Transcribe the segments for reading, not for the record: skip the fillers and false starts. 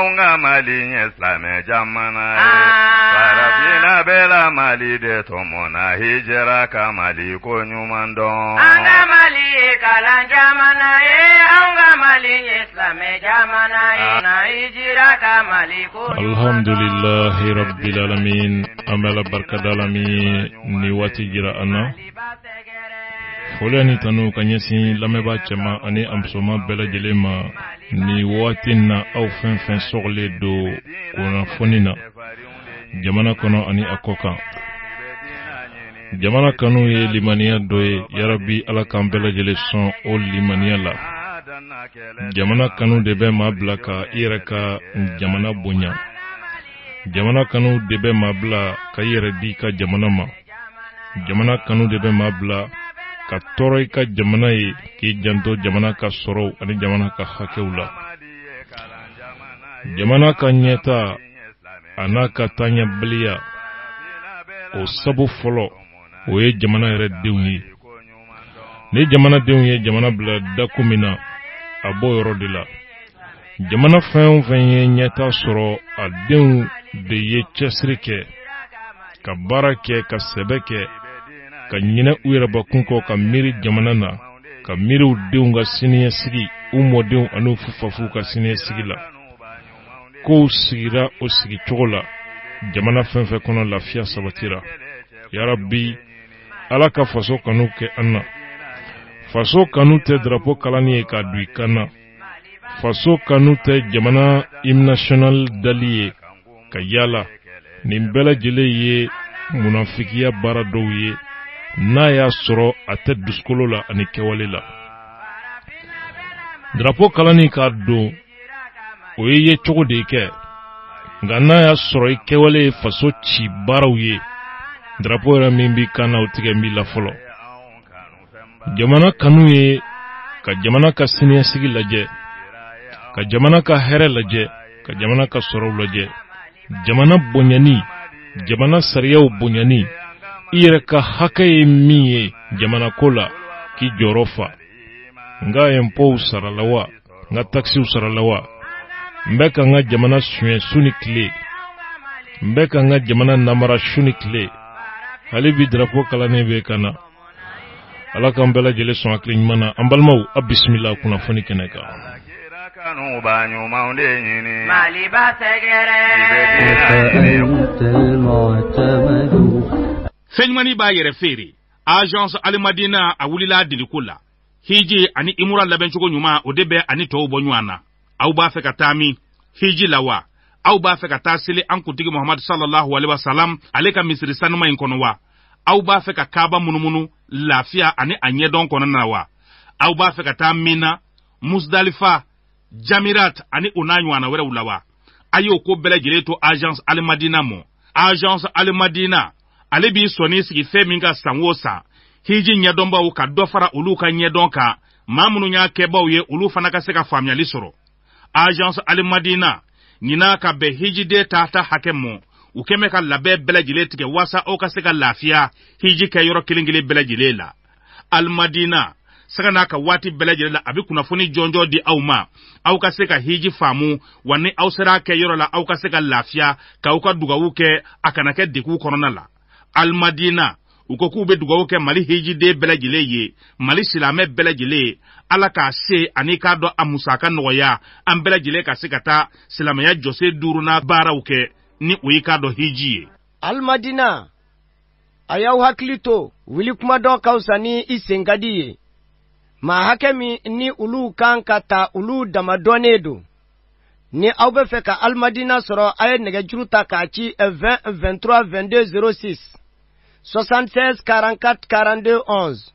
aunga mali Islame jamana Sarafina bela mali de tomona hijra kamali konyumando anga mali kala jamana aunga mali Islame jamana na hijra kamali konyumando alhamdulillahi rabbil alamin amala barkadalami ni wati jira ana folani tanu kanyesi lameba chama ani amsoma bela jelema ni watina au fen sogle do kona fonina jamana kono ani akoka jamana kanu ye limaniya doye yarabi ala kan bela jele son o limaniya la jamana kanu de be mabla ka iraka jamana bonya jamana kanu de be mabla ka yere di ka jamana ma jamana kanu de be mabla ka toroy ka jamana ye ki janto jamana ka soro ani jamana ka hakewla jamana ka nyeta anaka tanya blia o sabu folo o ye jamana yere denwi ni jamana denwi jamana bla dakumina abo yoro de la jamana fen ye nyeta soro a denw de ye chesrike ka barake ka sebeke ka nyina uira bakunko ka miri jamana na ka miri udunga siniya sigi umodew anu fufafu ka siniya sigi la ko sigira o sigi chogola jamana fenfe kono lafiya sabatira ya rabbi ala ka faso kanu ke anna faso kanu te drapeau kalani ka duikana faso kanu te jamana hymne national daliye ka yala nimbela jele ye munafikiya bara dow ye na ya soro ate duskolo la ani kewale la drapeau kalani ka do o ye chogo de ke nga na ya soro kewale faso ci baraw ye drapeau ra mimbi kana o tige mi la folo jamana kanu ye ka jamana ka siniya sigi laje ka jamana ka here laje ka jamana ka soro laje jamana bonyani jamana sariyaw bonyani ire ka hakaye miye jamana kola ki jorofa nga empo saralawa nga taxi saralawa mbeka nga jamana suye suni kle mbeka nga jamana namara suni kle halibi drapeau kalane be kana ala kan bela jele son akliñ mana ambalmaw bismillah kuna foni keneka kanu banyu maunde nyini mali basegere feñmani ba yere feri agence Al-Madina a wulila dilikula hiji ani imura laben chugo nyuma odebe ani to bonywana au ba fe katami hiji lawa au ba fe katasili an kutigi Muhammad sallallahu alaihi wasallam aleka misri sanuma inkonowa au ba fe kaba munumunu lafia ani anye don konanawa au ba fe katamina Muzdalifa Jamirat ani unanywana wera ulawa ayo ko bele jireto agence Al-Madina mo agence Al-Madina alebi soni sigi feminga sanwosa hiji nyadomba u ka dofara ulu ka nyedonka mamunu nya keba uye ulu fanaka seka famya lisoro agence Al-Madina nina ka be hiji de tata hakemo ukeme ka labe belajile tike wasa o ka seka lafia hiji ka yoro kilingile belajile la Al-Madina saka naka wati belajile la abi kuna funi jonjo di auma au ka seka hiji famu wani au sera ke yoro la au ka seka lafia ka uka duga uke akanake diku korona la Al-Madina ukoku be dugawo ke mali hiji de belajile ye mali silame belajile ala ka se ani ka do amusaka noya am belajile ka sikata silame ya jose duruna bara uke ni uika do hiji Al-Madina ayaw haklito wili kuma don kausani isengadi ma hakemi ni ulu kankata ulu damadonedo ni awbe feka Al-Madina soro ay nege juruta ka ci 20 23 22 06 76 44 42 11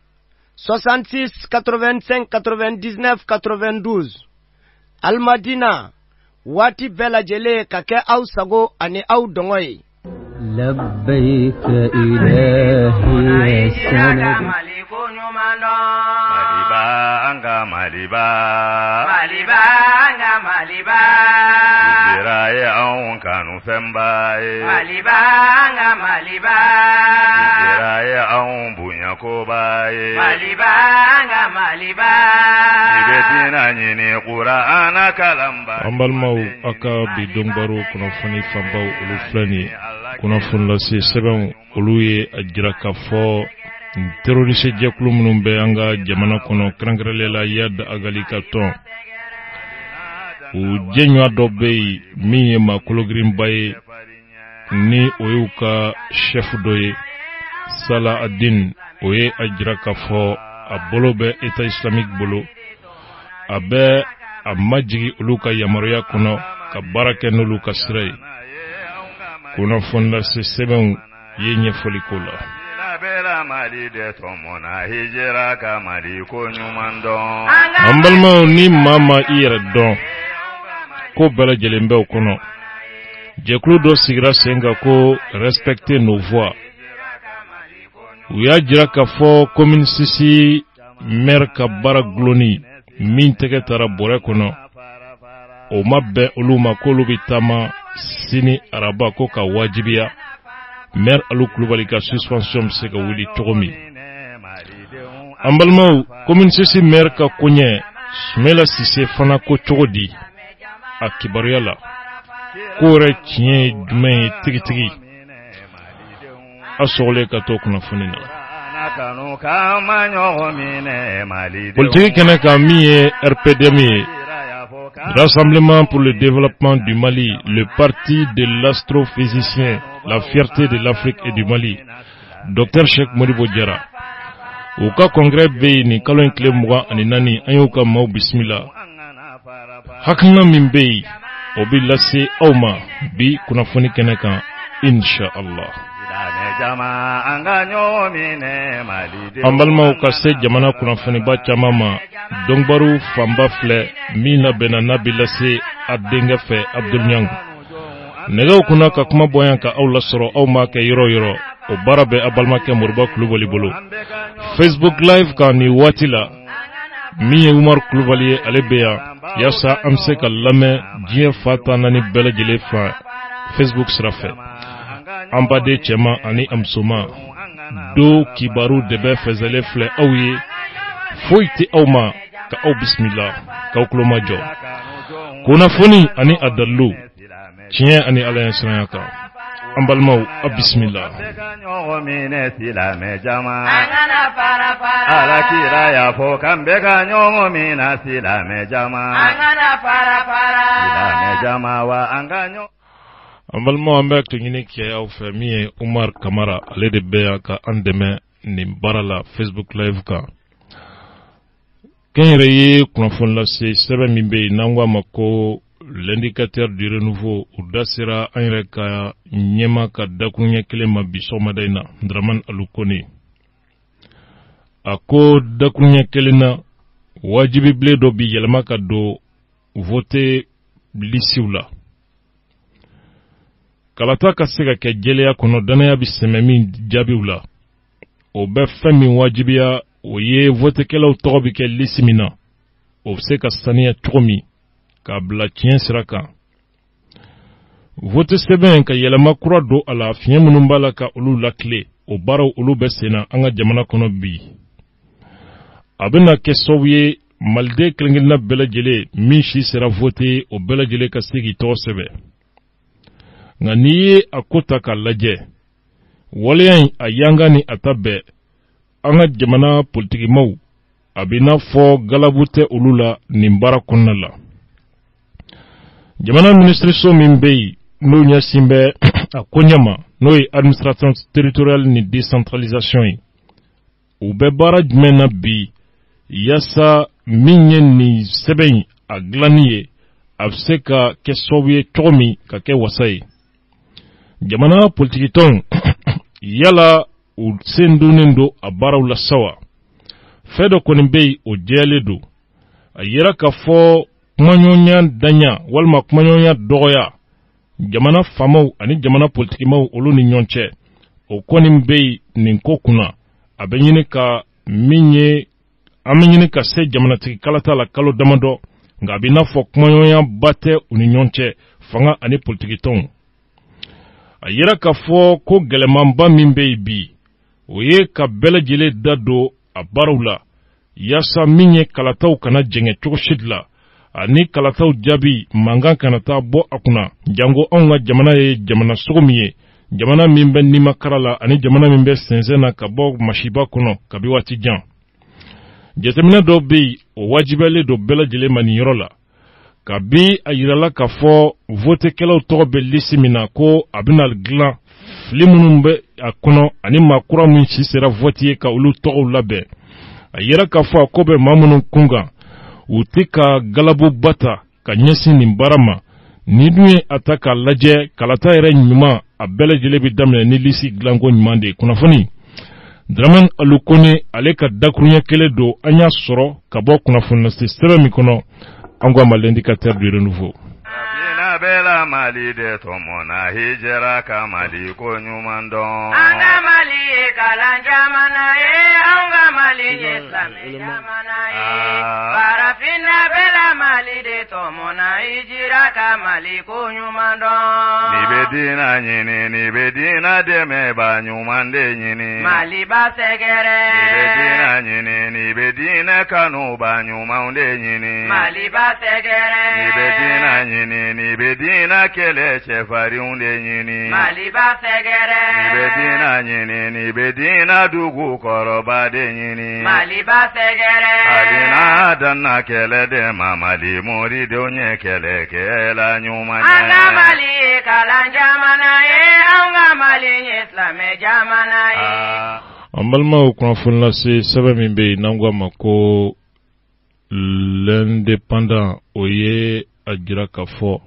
66 85 99 92 Al-Madina wati bela jele kake au sago ani au dongoy لبيك إلهي السند Maliba Jiraye aun kanu fembaye Maliba Jiraye aun bunya kobaye maliba anga maliba ibedina nyini qur'ana kalamba ambalmaw aka bi dongbaru kuna fani fambaw ulu flani kuna funla si seben ulu ye ajira ka fo terroriste jekulu munun be anga jamana kono krangralela yad agali katon u jenyo dobe mi ma kologrim baye ni oyuka chef doye Salah Adin oye ajira ka fo abolo be eta islamique bolo abe amajigi uluka yamaruya kono ka barake nuluka sirai kuna fonda se seben yenye folikola bela mali de tomona hijira ka mali ko nyumando ambalma ni mama ire don ko bela jelembe kono jeklu do sigira senga ko respecter nos voix uya jira ka fo commune sisi mer ka bara gloni min tege tara bore kono o mabbe uluma ko lubitama sini araba ko ka wajibiya mer alu klubali ka suspension se ka wuli togomi ambalma commune sisi mer ka kunye smela sise fana ko togodi akibariyala kore tiye dume tigi asole ka to kuna funina politique kene ka miye RPDM Rassemblement pour le développement du Mali, le parti de l'astrophysicien, la fierté de l'Afrique et du Mali, Dr Cheikh Modibo Diarra. Au cas congrès be ni kalon kle muga aninani ayoka mau bismillah. Hakna mimbe obi lase awma bi kuna foni keneka insha Allah. Ambalma ukase jamana kuna foni ba chamama dongbaru famba fle mina benana bilase adenga fe Abdul Nyang nega kuna ka kuma boyanka awla soro awma ke yoro o barabe abalma ke murba klubali bolo Facebook live ka ni watila mi Umar klubali alebeya yasa amse ka lame jie fata nani bela jele fa Facebook srafe ambade chema ani amsuma do kibaru debe fezele fle awye foiti awma ka aw bismillah ka ukloma jo kuna foni ani adallu tiye ani alayan sirayaka ambalmaw bismillah ala kira ya fo kambe ka nyomo mina silame jama silame jama wa anganyo ambalmaw ambe to ngine ke aw famiye Umar Kamara ale de beya ka andeme ni barala Facebook live ka Kenreye kunafon la se sebe mimbe nangwa mako l'indicateur du renouveau udasira anreka nyema ka dakunya kelema bisoma daina Draman Alukoni ako dakunya kelena wajibi bledo bi yelma ka do voter lisiula kalata ka sega ke jeleya kono danaya bisememi jabiula o be fami wajibiya o ye vote kelaw togo bi ke lisimina o se ka saniya togomi ka bla tiɲɛ sira kan vote sɛbɛn ka yɛlɛma kura do a la fiɲɛ minnu b'a la ka olu lakile o baaraw olu bɛ senna an ka jamana kɔnɔ bi a bɛna kɛ sababu ye maliden kelen-kelenna bɛɛ lajɛlen min si sera vote o bɛɛ lajɛlen ka se k'i tɔgɔ sɛbɛn nka n'i ye a ko ta k'a lajɛ waleya in a yanga ni a ta bɛɛ an ka jamana politikimaw a bɛ n'a fɔ galabu tɛ olu la nin baara kɔnɔna la jamana ministreso min bɛ yen n'o ɲɛsin bɛ a ko ɲɛma n'o ye administration territoriale ni décentralisation ye u bɛ baara jumɛn na bi yaasa min ye nin sɛbɛn a dilanni ye a bɛ se ka kɛ sababu ye cogo min ka kɛ wasa ye jamana politikitɔnw yala u sen donnen do a baaraw la sawa fɛn dɔ kɔni bɛ yen o jɛyalen do a yera k'a fɔ kumaɲɔgɔnya danya walima kumaɲɔgɔnya dɔgɔya jamana faamaw ani jamana politikimaw olu ni ɲɔgɔn cɛ o kɔni bɛ yen nin ko kunna a bɛ ɲini ka min ye an bɛ ɲini ka se jamanatigi kalata la kalo damadɔ nka a bɛ n'a fɔ kumaɲɔgɔnya ba tɛ u ni ɲɔgɔn cɛ fanga ani politikitɔnw a yera k'a fɔ ko gɛlɛmanba min bɛ yen bi o ye ka bɛɛ lajɛlen da don a baaraw la yaasa min ye kalataw kana jɛngɛ cogo si la ani kalataw jaabi mankan kana taa bɔ a kunna jango anw ka jamana ye jamana sogo min ye jamana min bɛ nimakara la ani jamana min bɛ sɛnsɛn na ka bɔ masiba kɔnɔ kabi waati jan jateminɛ dɔw bɛ yen o wajibiyalen don bɛɛ lajɛlen ma nin yɔrɔ la kabi a yirala k'a fɔ votekɛlaw tɔgɔ bɛ lisi min na ko a bɛna dilan fili minnu bɛ a kɔnɔ ani maa kura min si sera vote ye ka olu tɔgɔw labɛn a yira k'a fɔ a ko bɛ maa minnu kun kan u tɛ ka galabu bata ka ɲɛsin nin baara ma ni dun ye a ta k'a lajɛ kalata yɛrɛ ɲuman a bɛɛ lajɛlen bɛ daminɛ ni lisi dilanko ɲuman de ye kunnafoni Dramane Alukone ale ka dakuruɲɛ kelen don an y'a sɔrɔ ka bɔ kunnafoni lase sɛbɛn min kɔnɔ an ko a ma l'indicateur du renouveau Bela Mali de tomona hijera ka Mali ko nyuman don anga Mali kala jamana anga Mali islami jamana parafina bela Mali de tomona hijera ka Mali ko nyuman don ni bedina de me ba nyuman de nyini Mali ba segere ni bedina kanu ba nyuman de nyini Mali ba segere ni bedina kele chefari unde nyini Mali ba segere ni bedina dugu koroba de nyini Mali ba segere adina danna kele de mamali mori de onye kele kela nyuma anga Mali kala jamana anga Mali islami jamana ambalma o kunnafoni lase sɛbɛn min bɛ yen n'an ko a ma ko l'indépendant o ye a jira k'a fɔ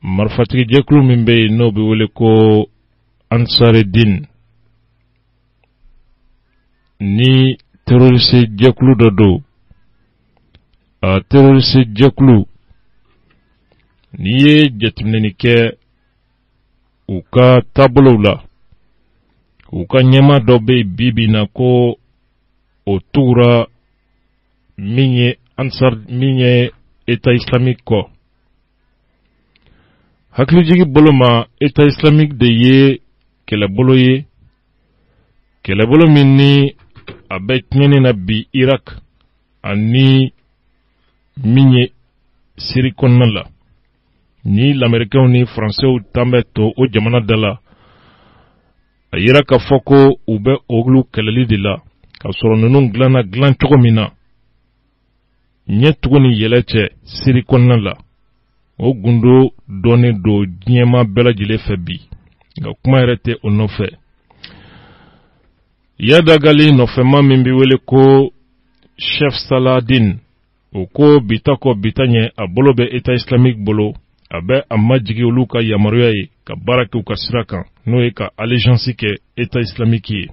marifatigi jɛkulu min bɛ yen n'o bɛ wele ko Ansaridine ni terroriste jɛkulu dɔ don a terroriste jɛkulu n'i ye jateminɛni kɛ u ka taabolow la u ka ɲɛma dɔ bɛ yen bi na ko o tugura min ye État islamique kɔ hakilijigi bolo ma État islamique de ye kɛlɛbolo ye kɛlɛbolo min ni a bɛ tiɲɛni na bi Irak ani min ye Syrie kɔnɔna la ni l'américains ni français tan bɛ to o jamana da la a yira k'a fɔ ko u bɛ olu kɛlɛli de la ka sɔrɔ ninnu dilanna dilan cogo min na ɲɛ tugu ni yɛlɛ cɛ Syrie kɔnɔna la o gundo dɔɔnin don diɲɛma bɛɛ lajɛlen fɛ bi nka kuma yɛrɛ tɛ o nɔfɛ Yadagali nɔfɛma min bɛ wele ko Chef Saladin o ko bita kɔ bita ɲɛ a bolo bɛ État islamique bolo a bɛ a majigi olu ka yamaruya ye ka baara kɛ u ka sira kan n'o ye ka allégeance kɛ État islamique ye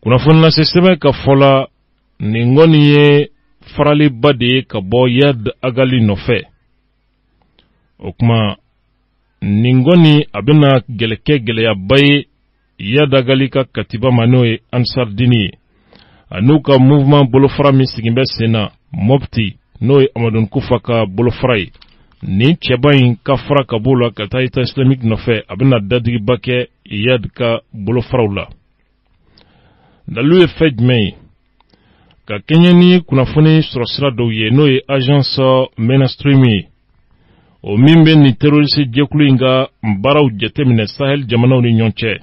kunnafoni lase sɛbɛn ka fɔla nin kɔni ye faraliba de ye ka bɔ Yadagali nɔfɛ o kuma nin kɔni a bɛna kɛ gɛlɛyaba ye Yadagali ka katiba ma n'o ye Ansaridine ye a n'u ka mouvement bolofara min sigin bɛ sen na Mopti n'o ye Amadou Kufa ka bolofara ye nin cɛba in ka fara ka bɔ la ka taa État islamique nɔfɛ a bɛna dadigiba kɛ Yad ka bolofaraw la dalu ye fɛn jumɛn ye ka kɛɲɛ ni kunnafoni sɔrɔsira dɔw ye n'o ye agence mainstream ye o min bɛ nin terroriste jɛkulu in ka baaraw jateminɛ Sahel jamanaw ni ɲɔgɔn cɛ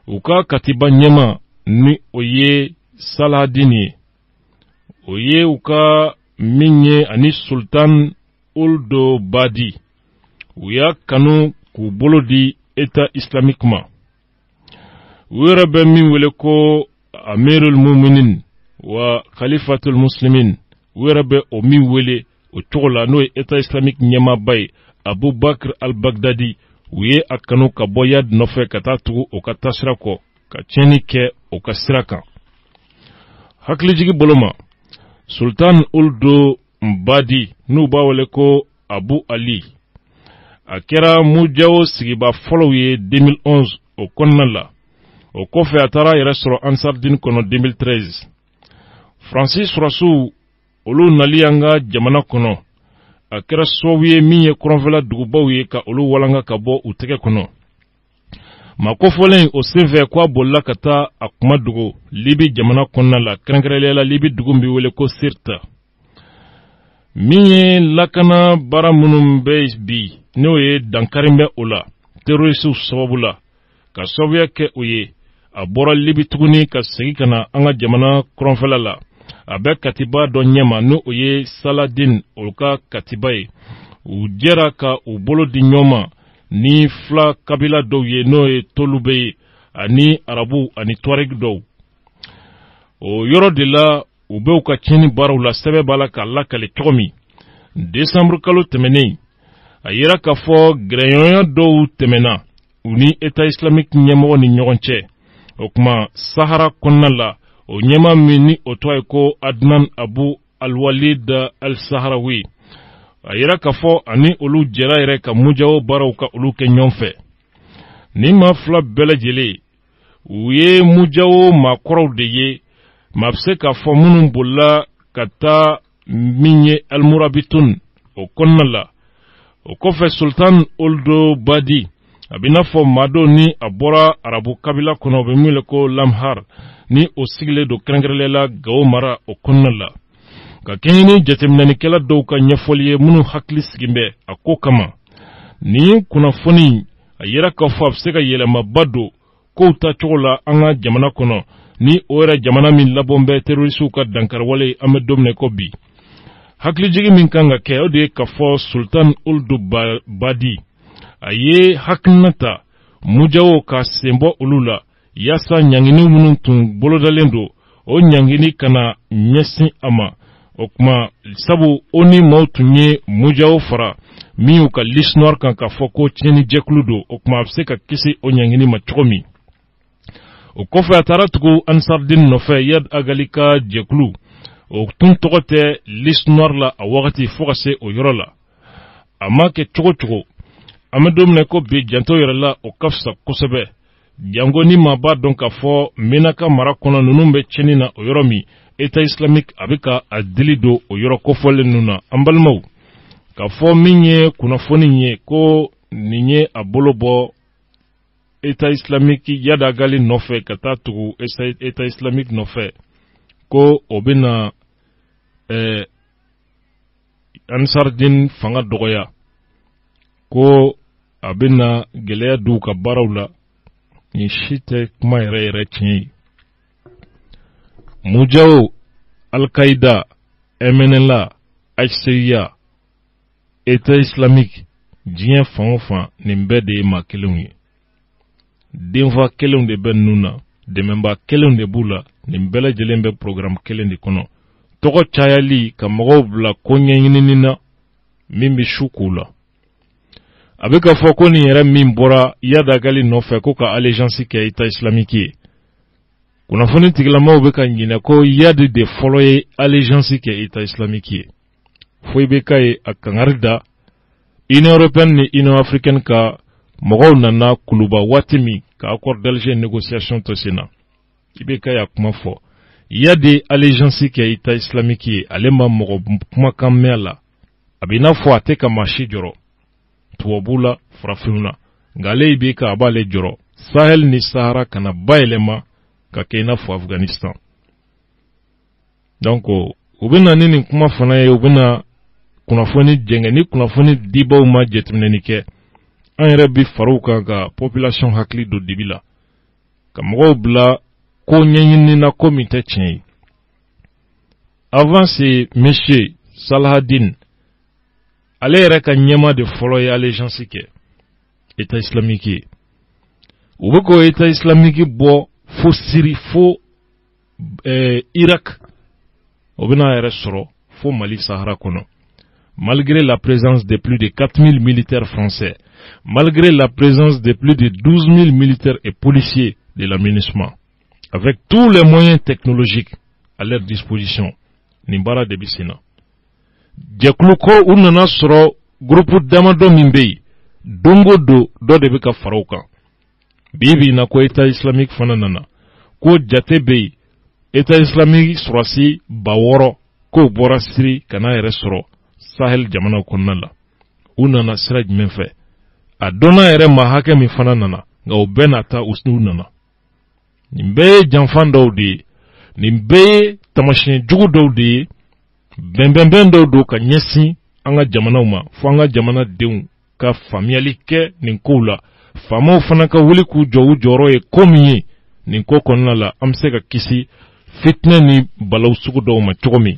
u ka katiba ɲɛma ni o ye Saladin ye o ye u ka min ye ani Sultan Uldo Badi u y'a kanu k'u bolo di État islamique ma u yɛrɛ bɛ min wele ko Amirul Muminin wa Khalifatul Muslimin u yɛrɛ bɛ o min wele o cogo la n'o ye État islamique ɲɛmaaba ye Abubakar al-Baghdadi u ye a kanu ka bɔ Yad nɔfɛ ka taa tugu o ka taasira kɔ ka tiɲɛni kɛ o ka sira kan hakilijigi bolo ma Sultan Uldo Mbadi n'u b'a wele ko Abu Ali a kɛra mujawo sigiba fɔlɔw ye 2011 o kɔnɔna la o kɔfɛ a taara yɛrɛ sɔrɔ Ansaridine kɔnɔ 2013 Francis surasiw olu nali an ka jamana kɔnɔ a kɛra sababu ye min ye kɔrɔnfɛla dugubaw ye ka olu walanga ka bɔ u tɛgɛ kɔnɔ ma kofɔlen o senfɛ ko a bolila ka taa a kuma dogo Libi jamana kɔnɔna la kɛrɛnkɛrɛnnenya la Libi dugu min bɛ wele ko Sirta min ye lakana baara minnu bɛ bi n'o ye dankari bɛ o la terrorisiw sababu la ka sababuya kɛ o ye a bɔra Libi tuguni ka segin ka na an ka jamana kɔrɔnfɛla la a bɛ katiba dɔ ɲɛma n'o ye Saladin o ka katiba ye u jɛra ka u bolo di ɲɔgɔn ma ni fila kabila dɔw ye n'o ye Tolube ye ani Arabu ani Tuareg dɔw o yɔrɔ de la u bɛ u ka tiɲɛni baaraw la sɛbɛn b'a la k'a lakale cogo min décembre kalo tɛmɛnen a yera k'a fɔ gɛrɛɲɔgɔnya dɔw tɛmɛna u ni État islamique ɲɛmɔgɔ ni ɲɔgɔn cɛ o kuma Sahara kɔnɔna la o ɲɛma min ni o tɔgɔ ye ko Adnan Abu Al-Walid Al-Sahrawi a yera k'a fɔ ani olu jɛra yɛrɛ ka mujawo baaraw ka olu kɛ ɲɔgɔn fɛ ni maa fila bɛɛ lajɛlen u ye mujawo maakɔrɔw de ye maa bɛ se k'a fɔ minnu bolila ka taa min ye Al-Murabitun o kɔnɔna la o kɔfɛ Sultan Oldo Badi a bɛ n'a fɔ maa dɔw ni a bɔra arabu kabila kɔnɔ u bɛ min wele ko Lamhar ni o sigilen don kɛrɛnkɛrɛnnenya la Gao mara o kɔnɔna la ka kɛɲɛ ni jateminɛlikɛla dɔw ka ɲɛfɔli ye minnu hakili sigin bɛ a ko kama ni kunnafoni a yera k'a fɔ a bɛ se ka yɛlɛmaba don kow tacogo la an ka jamana kɔnɔ ni o yɛrɛ jamana min labɔn bɛ terrorisiw ka dankariwale an bɛ don min na ko bi hakilijigi min kan ka kɛ o de ye k'a fɔ Sultan Oldo Badi a ye hakilina ta mujawo ka senbɔ olu la yaasa ɲangini minnu tun bolodalen don o ɲangini kana ɲɛsin a ma o kuma sabu o ni maaw tun ye mujawo fara min y'u ka liste noire kan k'a fɔ ko tiɲɛni jɛkulu don o kuma a bɛ se ka kisi o ɲangini ma cogo min o kɔfɛ a taara tugu Ansardin nɔfɛ Yad Agali ka jɛkulu o tun tɔgɔ tɛ liste noire la a wagati fo ka se o yɔrɔ la a ma kɛ cogo cogo an bɛ don min na ko bi janto yɛrɛ la o ka fisa kosɛbɛ jango ni maa b'a dɔn k'a fɔ Menaka mara kɔnɔ ninnu bɛ tiɲɛni na o yɔrɔ min État islamique a bɛ ka a dili don o yɔrɔ kofɔlen ninnu na an balimaw k'a fɔ min ye kunnafoni ye ko nin ye a bolo bɔ État islamique Yad Agali nɔfɛ ka taa tugu État islamique nɔfɛ ko o bɛ na Ansardin fanga dɔgɔya ko a bɛ na gɛlɛya don u ka baaraw la nin si tɛ kuma yɛrɛ yɛrɛ tiɲɛ ye mujawo Al-Qaïda MNLA HCIA État islamique diɲɛ fan o fan nin bɛɛ de ye maa kelenw ye denfa kelenw de bɛ ninnu na dɛmɛba kelenw de b'u la nin bɛɛ lajɛlen bɛ programme kelen de kɔnɔ tɔgɔ cayali ka mɔgɔw bila ko ɲɛɲinini na min bɛ su k'u la a bɛ ka fɔ ko nin yɛrɛ min bɔra Yad Agali nɔfɛ ko ka allégeance kɛ État islamique ye kunnafoni tigilamaw bɛ ka ɲinɛ ko Yad de fɔlɔ ye allégeance kɛ État islamique ye foyi bɛ ka ye a kangari da Union européenne ni Union africaine ka mɔgɔw nana kuluba waati min ka accord d'Alger négociation to sen na i bɛ ka ye a kuma fɔ Yad de allégeance kɛ État islamique ye ale ma mɔgɔ kumakan mɛn a la a bɛ i n'a fɔ a tɛ ka maa si jɔrɔ tubabu la farafinw na nka ale bɛ ka a b'ale jɔrɔ Sahel ni Sahara kana bayɛlɛma ka kɛ i n'a fɔ Afghanistan donc u bɛ na ni nin kuma fana ye u bɛ na kunnafoni jɛngɛ ni kunnafoni dibaw ma jateminɛni kɛ an yɛrɛ bɛ faraw kan ka population hakili don dibi la ka mɔgɔw bila ko ɲɛɲini na ko min tɛ tiɲɛ ye avant c'est monsieur Salahadin ale yɛrɛ ka ɲɛma de fɔlɔ ye allégeance kɛ État islamique ye u bɛ k'o État islamique bɔ fo Syrie fo Irak o bɛna yɛrɛ sɔrɔ fo Mali Sahara kɔnɔ malgré la présence de plus de 4000 militaires français malgré la présence de plus de 12 000 militaires et policiers de l'aménagement avec tous les moyens technologiques à leur disposition nin baara de bɛ sen na jɛkulu ko u nana sɔrɔ groupe damadɔ min bɛ yen don o don dɔ de bɛ ka fara u kan bi na ko État islamique fana nana ko jate bɛ yen État islamique sɔrɔsi 6,000 k'o bɔra Syrie ka n'a yɛrɛ sɔrɔ Sahel jamanaw kɔnɔna la u nana sira jumɛn fɛ a dɔnna yɛrɛ maa hakɛ min fana nana nga o bɛɛ nata u nana. Nin bɛɛ ye janfan dɔw de ye, nin bɛɛ ye tamasiyɛn jugu dɔw de ye, bɛnbɛnbɛn dɔw don ka ɲɛsin an ka jamanaw ma, fo an ka jamanadenw ka faamuyali kɛ nin kow la. Faamaw fana ka wuli k'u jɔ u jɔyɔrɔ ye ko min ye, nin ko kɔnɔna la an bɛ se ka kisi fitinɛ ni balaw sugu dɔw ma cogo min.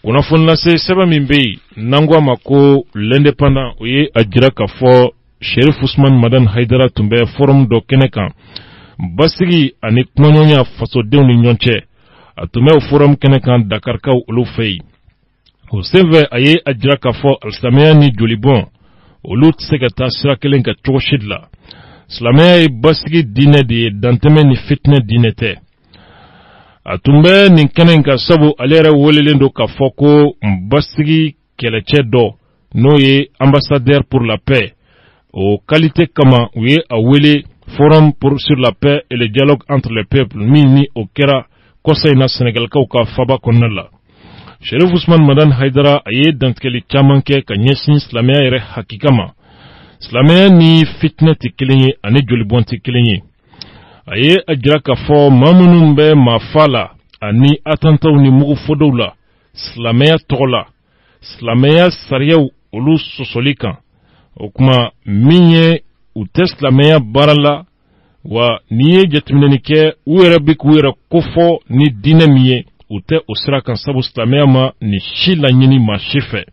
Kunnafoni lase sɛbɛn min bɛ yen n'an ko a ma ko l'indépendant, o ye a jira k'a fɔ Sherif Usman Madan Haidara tun bɛ forum dɔ kɛnɛ kan, basigi ani kumaɲɔgɔnya fasodenw ni ɲɔgɔn cɛ. A tun bɛ o forum kɛnɛ kan Dakarkaw olu fɛ yen. O senfɛ a ye a jira k'a fɔ alisamɛya ni jolibɔn olu tɛ se ka taa sira kelen ka cogo si de la. Silamɛya ye basigi diinɛ de ye, dantɛmɛ ni fitinɛ diinɛ tɛ. A tun bɛ nin kɛnɛ in ka sabu ale yɛrɛ welelen don k'a fɔ ko basigi kɛlɛcɛ dɔ n'o ye ambassadeur pour la paix, o qualité kama u ye a wele forum sur la paix et le dialogue entre les peuples, min ni o kɛra kɔsa in na Sénégalikaw ka faba kɔnɔna la. Sherif Usman Madan Haidara a ye dantigɛli caman kɛ ka ɲɛsin silamɛya yɛrɛ hakika ma. Silamɛya ni fitinɛ tɛ kelen ye, ani jolibɔn tɛ kelen ye. A ye a jira k'a fɔ maa minnu bɛ maafa la ani attentats ni mugu fɔdɔw la silamɛya tɔgɔ la, silamɛya sariyaw olu sɔsɔli kan. O kuma min ye u tɛ silamɛya baara la, wa n'i ye jateminɛni kɛ u yɛrɛ bɛ k'u yɛrɛ kofɔ ni diinɛ min ye, u tɛ o sira kan sabu silamɛya ma ni si laɲini maa si fɛ.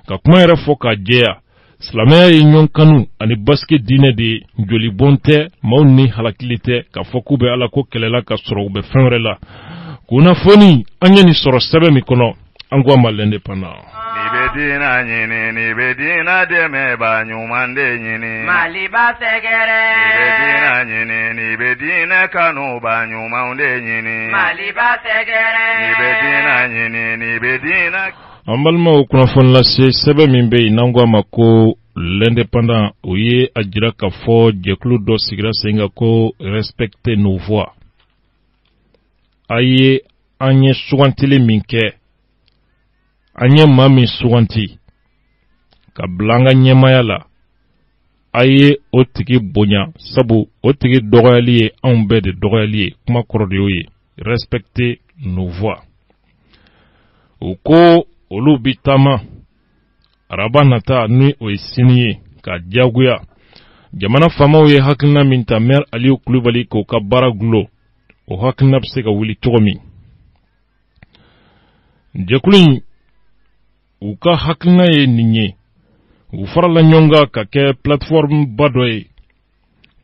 Ka kuma yɛrɛ fɔ k'a jɛya, silamɛya ye ɲɔgɔn kanu ani basigi diinɛ de ye, jolibɔn tɛ, maaw ni halakili tɛ k'a fɔ k'u bɛ ala ko kɛlɛla ka sɔrɔ u bɛ fɛn wɛrɛ la. Kunnafoni an ye nin sɔrɔ sɛbɛn min kɔnɔ, an ko a ma l'indépendant. Ni bɛ diinɛ ɲini, ni bɛ diinɛ dɛmɛba ɲuman de ɲini. Maliba sɛgɛrɛ. Ni bɛ diinɛ ɲini, ni bɛ diinɛ kanuba ɲumanw de ɲini. Maliba sɛgɛrɛ. Ni bɛ diinɛ ɲini, ni bɛ diinɛ. An balimaw, kunnafoni lase sɛbɛn min bɛ yen n'an ko a ma ko l'indépendant, o ye a jira k'a fɔ jɛkulu dɔ sigira sen kan ko respecter nos voix. A ye an ye sugantili min kɛ, an ye maa min suganti ka bila an ka ɲɛmaya la, a ye o tigi bonya sabu o tigi dɔgɔyali ye anw bɛɛ de dɔgɔyali ye. Kuma kɔrɔ de y'o ye, respecter nos voix. O ko olu bi taama araba nata ni o ye sini ye ka diyagoya jamana faamaw ye hakilina min ta Maire Aliyu Kulubali k'o ka baara gulo, o hakilina bɛ se ka wuli cogo min. Jɛkulu in u ka hakilina ye nin ye, u farala ɲɔgɔn kan ka kɛ plateforme ba dɔ ye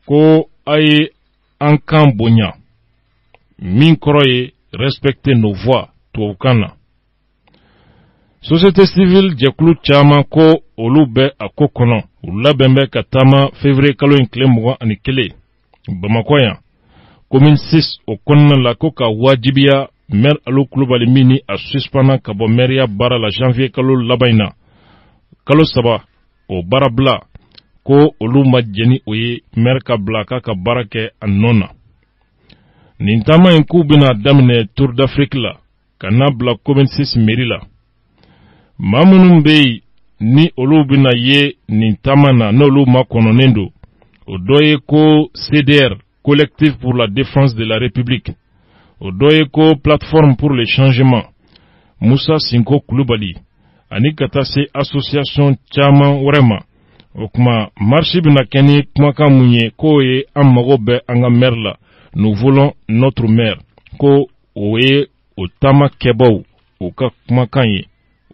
ko a ye an kan bonya, min kɔrɔ ye respecter nos voix tubabukan na. Société civile jɛkulu caman ko olu bɛ a ko kɔnɔ, u labɛn bɛ ka taama février kalo in tile 21 Bamakɔ yan. Commune 6 o kɔnɔna la ko ka wajibiya Maire Aliyu Kulubali min ni a suspendant ka bɔ maire baara la janvier kalo laban in na, kalo 3 o baara bila ko olu ma jɛni o ye maire ka bila k'a ka baara kɛ a nɔ na. Nin taama in k'u bɛna daminɛ Tour d'Afrique la ka n'a bila commune 6 mairie la. Maa minnu bɛ yen ni olu bɛna ye nin taama na n'olu ma kɔnɔnen don, o dɔ ye ko CDR, Collectif pour la défense de la République, o dɔ ye ko Plateforme pour le changement, Musa Sinko Kulubali, ani ka taa se association caman wɛrɛ ma. O kuma marche bɛna kɛ ni kumakan mun ye k'o ye an mago bɛ an ka maire la, nous voulons notre maire, ko o ye o taama kɛbaw o ka kumakan ye,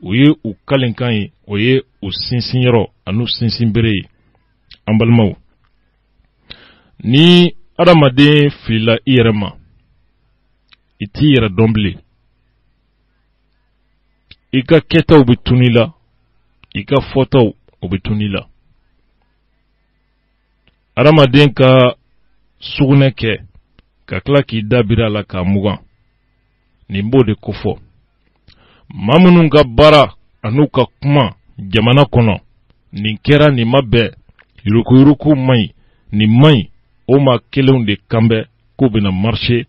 o ye u kalenkan ye, o ye u sinsin yɔrɔ ani sinsin bere ye. An balimaw, ni adamaden filila i yɛrɛ ma, i t'i yɛrɛ dɔn bilen, i ka kɛtaw bɛ tunu i la, i ka fɔtaw o bɛ tunu i la. Adamaden ka sugunɛ kɛ ka tila k'i dabira la k'a mugan, nin b'o de kofɔ. Maa minnu ka baara an'u ka kuma jamana kɔnɔ, nin kɛra nin ma bɛn, yurukuyuruku man ɲi, nin man ɲi, o maa kelenw de kan bɛ k'u bɛna marcher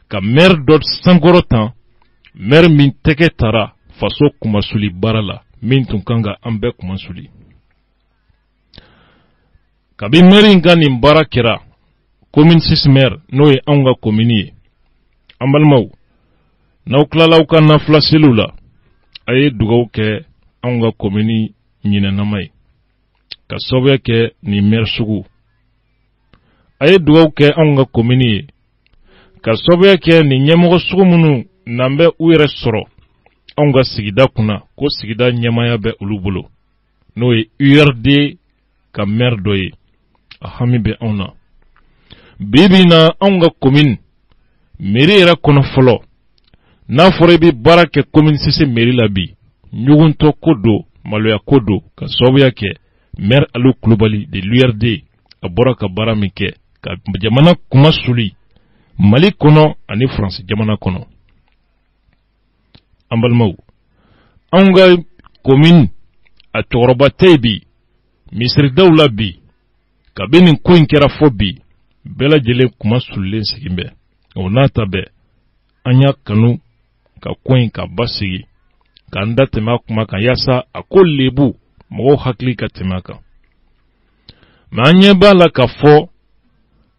ka maire dɔ sankɔrɔ tan, maire min tɛgɛ tara faso kumasuli baara la, min tun kan ka an bɛɛ kumasuli. Kabi maire in ka nin baara kɛra, commune 6 maire n'o ye anw ka commune ye. An balimaw, n'aw kilalaw ka nafilasiluw la, a ye dugawu kɛ anw ka commune ɲinɛnama ye ka sababuya kɛ nin maire sugu. A ye dugawu kɛ anw ka commune ye ka sababuya kɛ nin ɲɛmɔgɔ sugu minnu n'an bɛ u yɛrɛ sɔrɔ anw ka sigida kunna ko sigida ɲɛmaya bɛ olu bolo n'o ye URD ka maire dɔ ye. A hami bɛ anw na. Bibi na anw ka commune mairie yɛrɛ kɔnɔ fɔlɔ n'a fɔra i bɛ baara kɛ commune 6 mairie la bi, ɲuguntɔ ko do, maloya ko do ka sababuya kɛ maire Alu Kulubali de l'URD a bɔra ka baara min kɛ ka jamana kuma suli Mali kɔnɔ ani France jamana kɔnɔ. An balimaw, anw ka commune a cɛkɔrɔba tɛ bi, misiridaw la bi, kabini nin ko in kɛra fɔ bi, bɛɛ lajɛlen kuma sulilen sigin bɛ. O n'a ta bɛɛ, an y'a kanu ka ko in ka basigi, k'an da tɛmɛ a kuma kan yaasa a ko lebu mɔgɔw hakili ka tɛmɛ a kan. Mais an ɲɛ b'a la k'a fɔ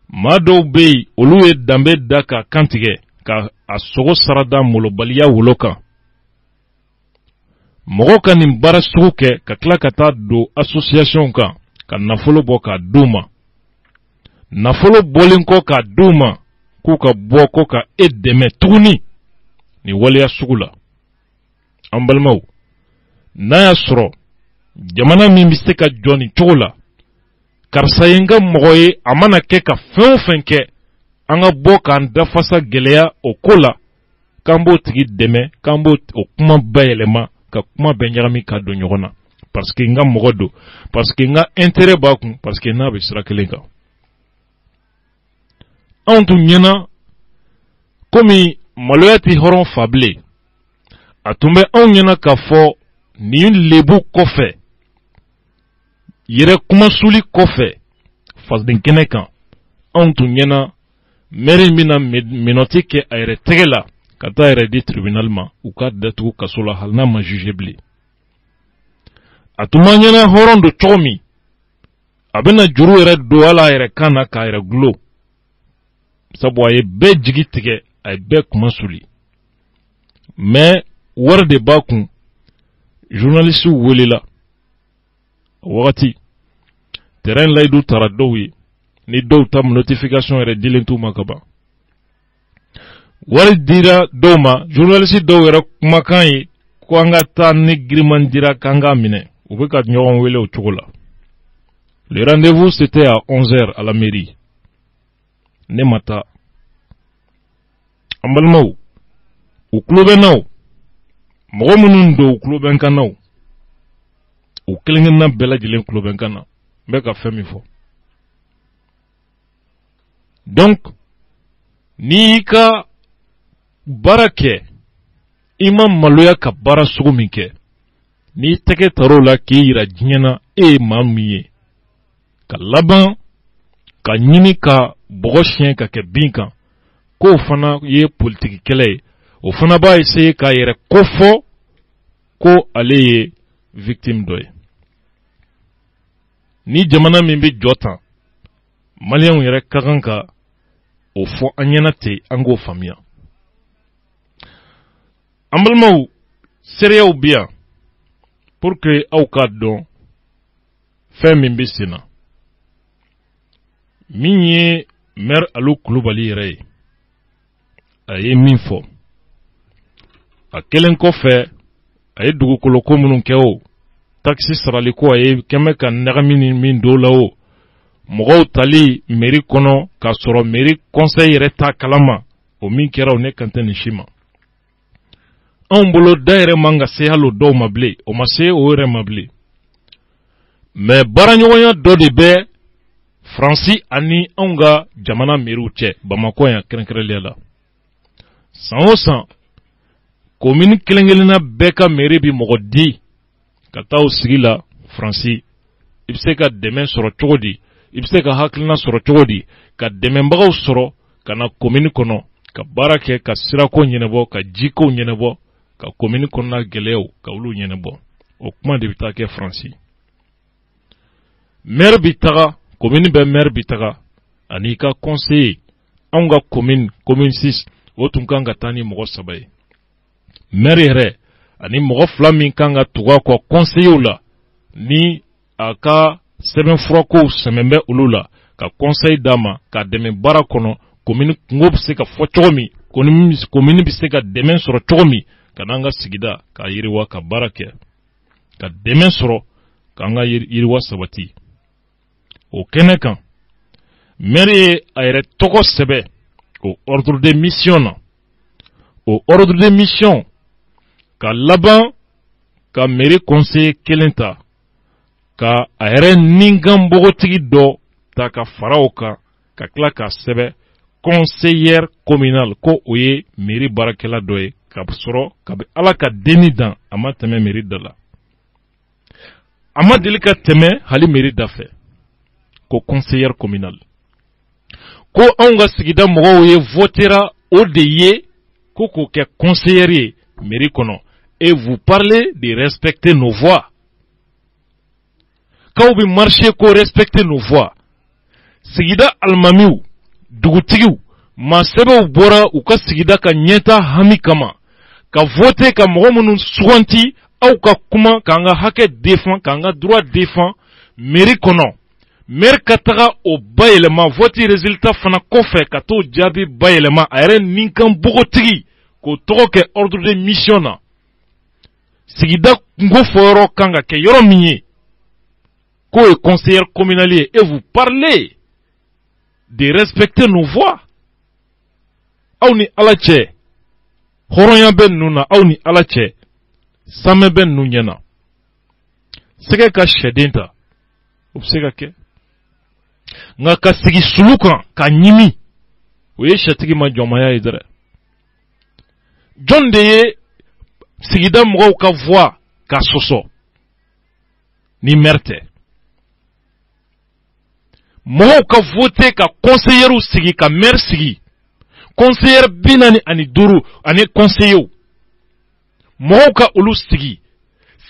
maa dɔw bɛ yen olu ye danbe da ka kantigɛ ka a sogo sarada molobaliya wolo kan. Mɔgɔw ka nin baara sugu kɛ ka tila ka taa don association kan ka nafolo bɔ k'a d'u ma. Nafolo bɔlen kɔ k'a d'u ma k'u ka bɔ ko ka e dɛmɛ tuguni ni waleya sugu la. An balimaw, n'a y'a sɔrɔ jamana min bɛ se ka jɔ nin cogo la, karisa ye n ka mɔgɔ ye a mana kɛ ka fɛn o fɛn kɛ, an ka bɔ k'an dafasa gɛlɛya o ko la, k'an b'o tigi dɛmɛ, k'an b'o kuma bayɛlɛma ka kuma bɛɛ ɲagami ka don ɲɔgɔn na. Parce que n ka mɔgɔ don, parce que n ka intérêt b'a kun, parce que n'a bɛ sira kelen kan. Anw tun ɲɛna komi maloya tɛ hɔrɔn fa bilen, a tun bɛ anw ɲɛna k'a fɔ nin lebu kɔfɛ, yɛrɛ kumasuli kɔfɛ, faden kɛnɛ kan, anw tun ɲɛna maire bɛna minɔti kɛ a yɛrɛ tɛgɛ la ka taa yɛrɛ di tribunal ma, u ka datugu kaso la hali n'a ma juge bilen. A tun ma ɲɛna hɔrɔn don cogo min, a bɛna juru yɛrɛ don ala yɛrɛ kan na k'a yɛrɛ gulo, sabu a ye bɛɛ jigi tigɛ, a ye bɛɛ kuma suli. Mais wari de b'a kun, journaliste welela wagati terrain layidu tara dɔw ye ni dɔw ta notification yɛrɛ dilen t'u ma ka ban. Wari dira dɔw ma, journaliste dɔw yɛrɛ kumakan ye ko an ka taa ni giriman dira k'an k'a minɛ, u bɛ ka ɲɔgɔn wele o cogo la. Le rendez-vous c'était à 11h à la mairie. Ne ma taa. An balimaw, u tulo bɛ naw, mɔgɔ minnu don u tulo bɛ n kan naw, u kelenkelenna bɛɛ lajɛlen tulo bɛ n kan na, n bɛ ka fɛn min fɔ. Donc, n'i y'i ka baara kɛ, i ma maloya ka baara sugu min kɛ, n'i tɛgɛ tar'o la k'i yira diɲɛ na e ye maa min ye, ka laban ka ɲini ka bɔgɔ siɲɛ ka kɛ bin kan, k'o fana ye politiki kɛlɛ ye, o fana b'a essayer k'a yɛrɛ kofɔ ko ale ye victime dɔ ye. Ni jamana min bɛ jɔ tan, maliyɛnw yɛrɛ ka kan ka o fɔ an ɲɛna ten, an k'o faamuya. An balimaw, seereyaw bɛ yan pour que aw k'a dɔn fɛn min bɛ sen na. Min ye maire Alu Kulubali yɛrɛ ye, a ye min fɔ, a kelen kɔfɛ a ye dugukolo ko minnu kɛ o, taxi sarali ko a ye kɛmɛ ka ɲagami min don la o, mɔgɔw tali mairie kɔnɔ k'a sɔrɔ mairie conseil yɛrɛ t'a kalama, o min kɛra o ne kan tɛ nin si ma. Anw bolo da yɛrɛ man ka se hali o dɔw ma bilen, o ma se o yɛrɛ ma bilen. Mais baaraɲɔgɔnya dɔ de bɛ Faransi ani anw ka jamana mairiw cɛ, Bamakɔ yan kɛrɛnkɛrɛnnenya la. San o san, commune kelen-kelenna bɛɛ ka mairie bi mɔgɔ di ka taa o sigi la Faransi. I bɛ se ka dɛmɛ sɔrɔ cogo di, i bɛ se ka hakilina sɔrɔ cogo di, ka dɛmɛbagaw sɔrɔ ka na commune kɔnɔ, ka baara kɛ, ka sirako ɲɛnabɔ, ka jiko ɲɛnabɔ, ka commune kɔnɔna gɛlɛyaw ka olu ɲɛnabɔ. O kuma de bɛ taa kɛ Faransi. Maire bi taga, commune bɛ maire bi taga, ani ka conseiller an ka commune 6 o tun kan ka taa ni mɔgɔ 3 ye. Maire yɛrɛ ani mɔgɔ 2 min kan ka tugu a kɔ conseiller la ni a ka sɛbɛnfura kow sɛmɛn bɛ olu la ka conseil d'a ma ka dɛmɛ baara kɔnɔ. Commune kungo bɛ se ka fɔ cogo min, commune bɛ se ka dɛmɛ sɔrɔ cogo min ka n'an ka sigida ka yiriwa ka baara kɛ, ka dɛmɛ sɔrɔ k'an ka yiriwa sabati. O kɛnɛ kan maire ye a yɛrɛ tɔgɔ sɛbɛn o ordre de mission na. O ordre de mission ka laban ka mairie conseiller kelen ta ka a yɛrɛ ninkan bogotigi dɔ ta ka fara o kan ka tila ka sɛbɛn conseiller communal ko o ye mairie baarakɛla dɔ ye ka sɔrɔ ka bɛ Ala ka deni dan a ma tɛmɛ mairie da la. A ma deli ka tɛmɛ hali mairie da fɛ ko conseiller communal. Ko anw ka sigida mɔgɔw ye votera o de ye ko k'o kɛ conseiller ye mairie kɔnɔ. Et vous parlez de respecter nos voix. Quand vous marchez ko respecter nos voix. Sigida almamiw dugutigiw ma sɛbɛw bɔra u ka sigida ka ɲɛta hami kama ka voter ka mɔgɔ minnu suganti aw ka kuma k'an ka hakɛ défend k'an ka droit défend mairie kɔnɔ. Maire ka taga o bayɛlɛma vote résultat fana kɔfɛ ka t'o jaabi bayɛlɛma a yɛrɛ ninkan bogotigi k'o tɔgɔ kɛ ordre de mission na. Sigida kungo fɔyɔrɔ kan ka kɛ yɔrɔ min ye k'o ye conseiller communal ye. Et vous parlez de respecter nos voix. Aw ni Ala cɛ hɔrɔnya bɛ ninnu na, aw ni Ala cɛ samɛ bɛ ninnu ɲɛna. Sɛgɛ ka sɛden ta o bɛ se ka kɛ, nka ka sigi sulu kan ka ɲimi o ye sɛtigi ma jɔnmaya ye dɛrɛ. Jɔn de ye sigida mɔgɔw ka voix ka sɔsɔ ni maire tɛ? Mɔgɔw ka voter ka conseillers sigi ka maire sigi, conseiller 45 ani conseillers mɔgɔw ka olu sigi.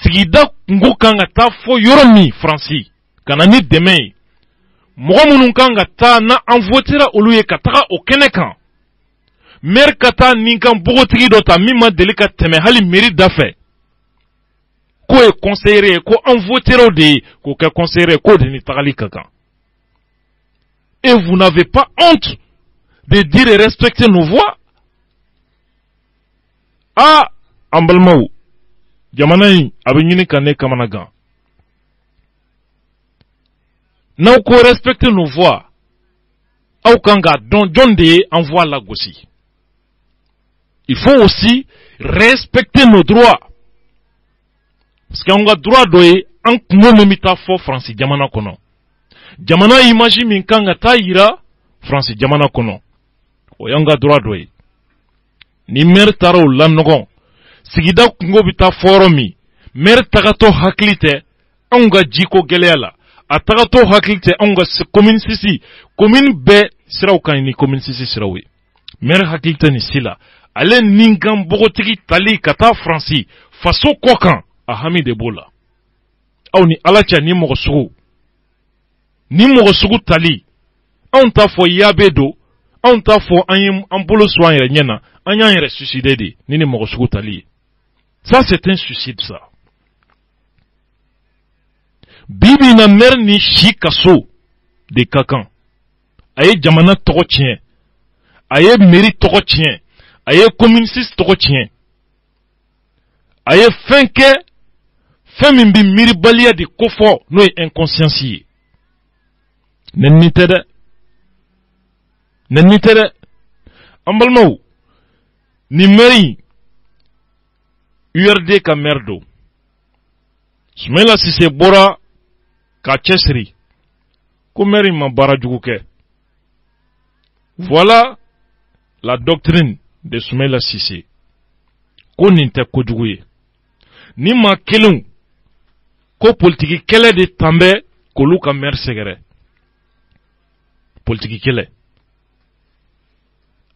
Sigida kungo kan ka taa fɔ yɔrɔ min Faransi ka na ni dɛmɛ ye. Mɔgɔ minnu kan ka taa na an votera olu ye ka taga o kɛnɛ kan. Maire ka taa ninkan bogotigi dɔ ta min ma deli ka tɛmɛ hali mairie da fɛ k'o ye conseiller ye, ko an votera o de ye k'o kɛ conseiller ye, k'o de ni tagali ka kan. Et vous n'avez pas honte de dire et respecter nos voix? Ah, an balimaw, jamana in a bɛ ɲini ka ne kamana gan. N'aw ko respecter nos voix, aw kan ka dɔn jɔn de ye an voix lagosi. Il faut aussi respecter nos droits. Parce que an ka droit dɔ ye an kungo min bɛ taa fɔ Faransi jamana kɔnɔ. Jamana image min kan ka taa yira Faransi jamana kɔnɔ. O y'an ka droit dɔ ye. Ni maire taara o lanɔgɔn, sigida kungo bɛ taa fɔ yɔrɔ min, maire tagatɔ hakili tɛ anw ka jiko gɛlɛya la. A tagatɔ hakili tɛ anw ka commune 6, commune bɛɛ siraw ka ɲi ni commune 6 siraw ye. Maire hakili tɛ nin si la. Ale ninkan bogotigi tali ka taa Faransi faso kɔ kan a hami de b'o la. Aw ni Ala cɛ ni mɔgɔ sugu. Ni mɔgɔ sugu tali anw t'a fɔ yabe do, anw t'a fɔ an bolo so an yɛrɛ ɲɛ na, an y'an yɛrɛ suicider de ni mɔgɔ sugu tali ye. Ça c'est un suicide ça. Bibi na maire ni si kaso de ka kan. A ye jamana tɔgɔ tiɲɛ, a ye mairie tɔgɔ tiɲɛ, a ye commune 6 tɔgɔ tiɲɛ, a ye fɛn kɛ fɛn min bi miiribaliya de kofɔ n'o ye inconscience ye. Nenni tɛ dɛ, nenni tɛ dɛ. An balimaw, ni maire URD ka maire do. Soumaïla Cissé bɔra ka cɛsiri ko maire ma baara jugu kɛ. Voilà la doctrine de Soumaïla Cissé. Ko nin tɛ kojugu ye. Ni ma kelen ko politiki kɛlɛ de tan bɛ k'olu ka maire sɛgɛrɛ. Politiki kɛlɛ.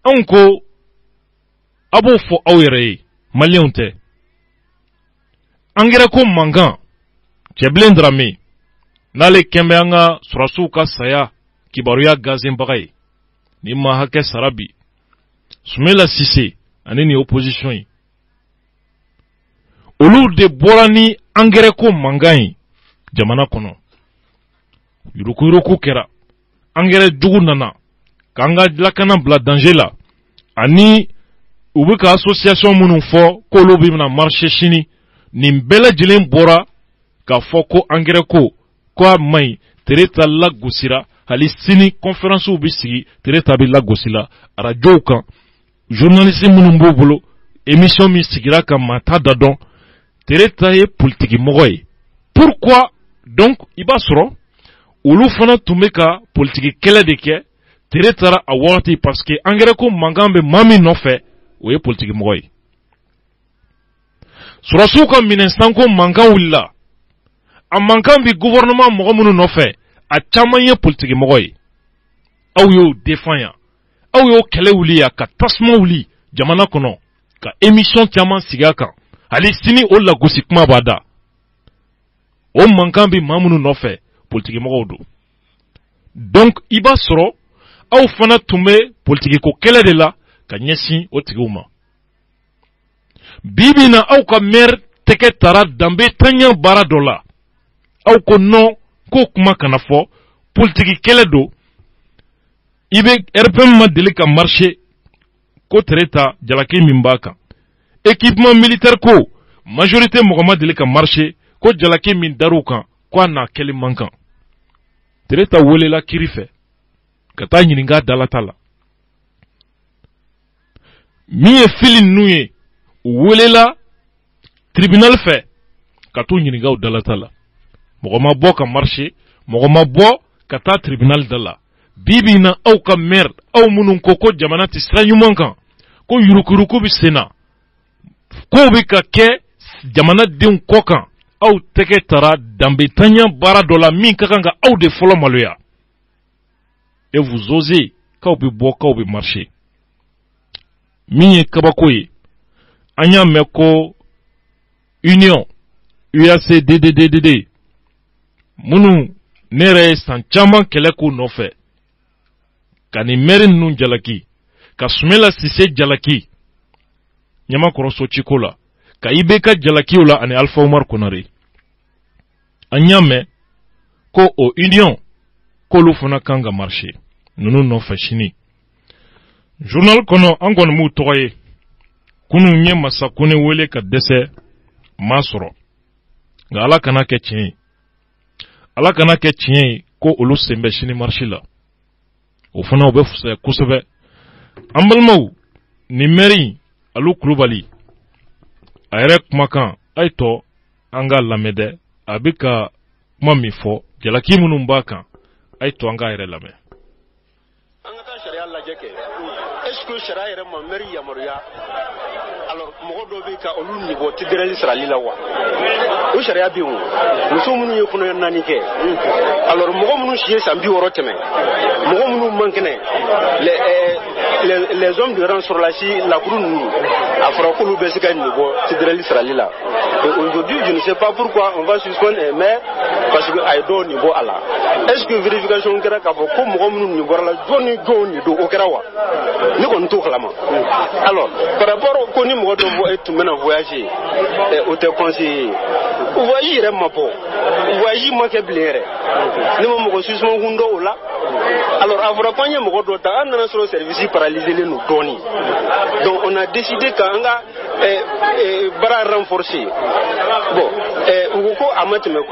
Anw ko a b'o fɔ aw yɛrɛ ye, maliyɛnw tɛ. Angɛrɛ ko mankan, Cɛbilen Darame, n'ale kɛnbɛ an ka sɔrɔsiw ka saya kibaruya gazen bagay ni ma hakɛ sarabi Sumela Sise ani ni opposition yi olu de bɔra ni engrais ko mangan yi jamana kɔnɔ yuruku kɛra engrais jugu nana k'an ka lakana bila danger la ani u bɛ ka association minnu fɔ k'olu bɛ na marché sini nin bɛɛ lajɛlen bɔra k'a fɔ ko engrais ko a maɲi tere ta lagosira hali sini conférence bɛ sigi tere ta bɛ lagosila radio kan journaliste minnu b'u bolo émission min sigira ka maa ta da dɔn tere ta ye politique mɔgɔ ye pourquoi donc i b'a sɔrɔ olu fana tun bɛ ka politique kɛlɛ de kɛ tere taara a wagati parce que engrais ko mankan bɛ maa min nɔfɛ o ye politique mɔgɔ ye surasiw ka minɛnsan ko mankan wulila a mankan bi gouvernement mɔgɔ minnu nɔfɛ a caman ye politique mɔgɔ ye aw y'o défend yan aw y'o kɛlɛ wuli yan ka tasuma wuli jamana kɔnɔ ka émission caman sigi a kan hali sini o lagosi kuma b'a da o mankan bi maa minnu nɔfɛ politique mɔgɔw don donc i b'a sɔrɔ aw fana tun bɛ politique ko kɛlɛ de la ka ɲɛsin o tigiw ma bi na aw ka maire tɛgɛ tara danbe tanya baara dɔ la aw ko non ko kuma kana fɔ politique kɛlɛ don i bɛ RPM ma deli ka marché ko tere ta jalaki min b'a kan équipement militaire ko majorité mɔgɔ ma deli ka marché ko jalaki min dar'u kan ko a n'a kɛli man kan tere ta welela kiri fɛ ka taa ɲininka dalata la min ye fili ninnu ye u welela tribunal fɛ ka t'u ɲininka o dalata la mɔgɔ ma bɔ ka marché mɔgɔ ma bɔ ka taa tribunal da la bibi na aw ka maire aw minnu ko jamana tɛ sira ɲuman kan ko yurukuruku bɛ sen na ko bɛ ka kɛ jamanadenw kɔ kan aw tɛgɛ tara danbetanya baara dɔ la min ka kan ka aw de fɔlɔ maloya et vous osez k'aw bɛ bɔ k'aw bɛ marché min ye kabako ye an y'a mɛn ko union UACDDDD minnu ne yɛrɛ ye san caman kɛlɛ k'u nɔfɛ ka ni maire ninnu jalaki ka Sumela Sise jalaki Ɲamakɔrɔ Ciko la ka IBK jalakiw la ani Alpha Umar Konare an y'a mɛn ko o union k'olu fana kan ka marché ninnu nɔfɛ sini journal kɔnɔ an kɔni m'u tɔgɔ ye kunun ye Masakune wele ka dɛsɛ ma sɔrɔ nka Ala kana kɛ tiɲɛ ye Ala kana kɛ tiɲɛ ye ko olu sen bɛ sini marché la o fana u bɛ fisaya kosɛbɛ an balimaw ni maire Alu Kulubali a yɛrɛ kumakan a ye tɔ an ka lamɛn dɛ a bɛ ka kuma min fɔ jalaki minnu b'a kan a ye tɔ an k'a yɛrɛ lamɛn. An ka taa sariya lajɛ kɛ est-ce que sariya yɛrɛ ma maire yamaruya alors mɔgɔ dɔ bɛ ka olu niveau fédéral sarali la wa o sariya bɛ yen o muso minnu ye kɔnɔɲɛ 4 kɛ alors mɔgɔ minnu si ye san 60 tɛmɛ mɔgɔ minnu man kɛnɛ les hommes de rang sur la cour ninnu a fɔra k'olu bɛ se ka niveau fédéral sarali la et aujourd'hui je ne sais pas pourquoi on va suspendre un maire parce que a ye dɔw niveau a la est-ce que vérification kɛra k'a fɔ ko mɔgɔ minnu niveau la jɔnni jɔnw de don o kɛra wa ne kɔni t'o kalama alors par rapport ko ni mɔgɔ dɔ tun bɛna voyager o tɛ conseiller voyage yɛrɛ ma bɔ voyage ma kɛ bilen yɛrɛ ne ma mɔgɔ suspend kun dɔ o la alors a fɔra ko an ye mɔgɔ dɔ ta an nana sɔrɔ service paralysé len don dɔɔni donc on a décidé k'an ka baara renforcer bon u ko a ma tɛmɛ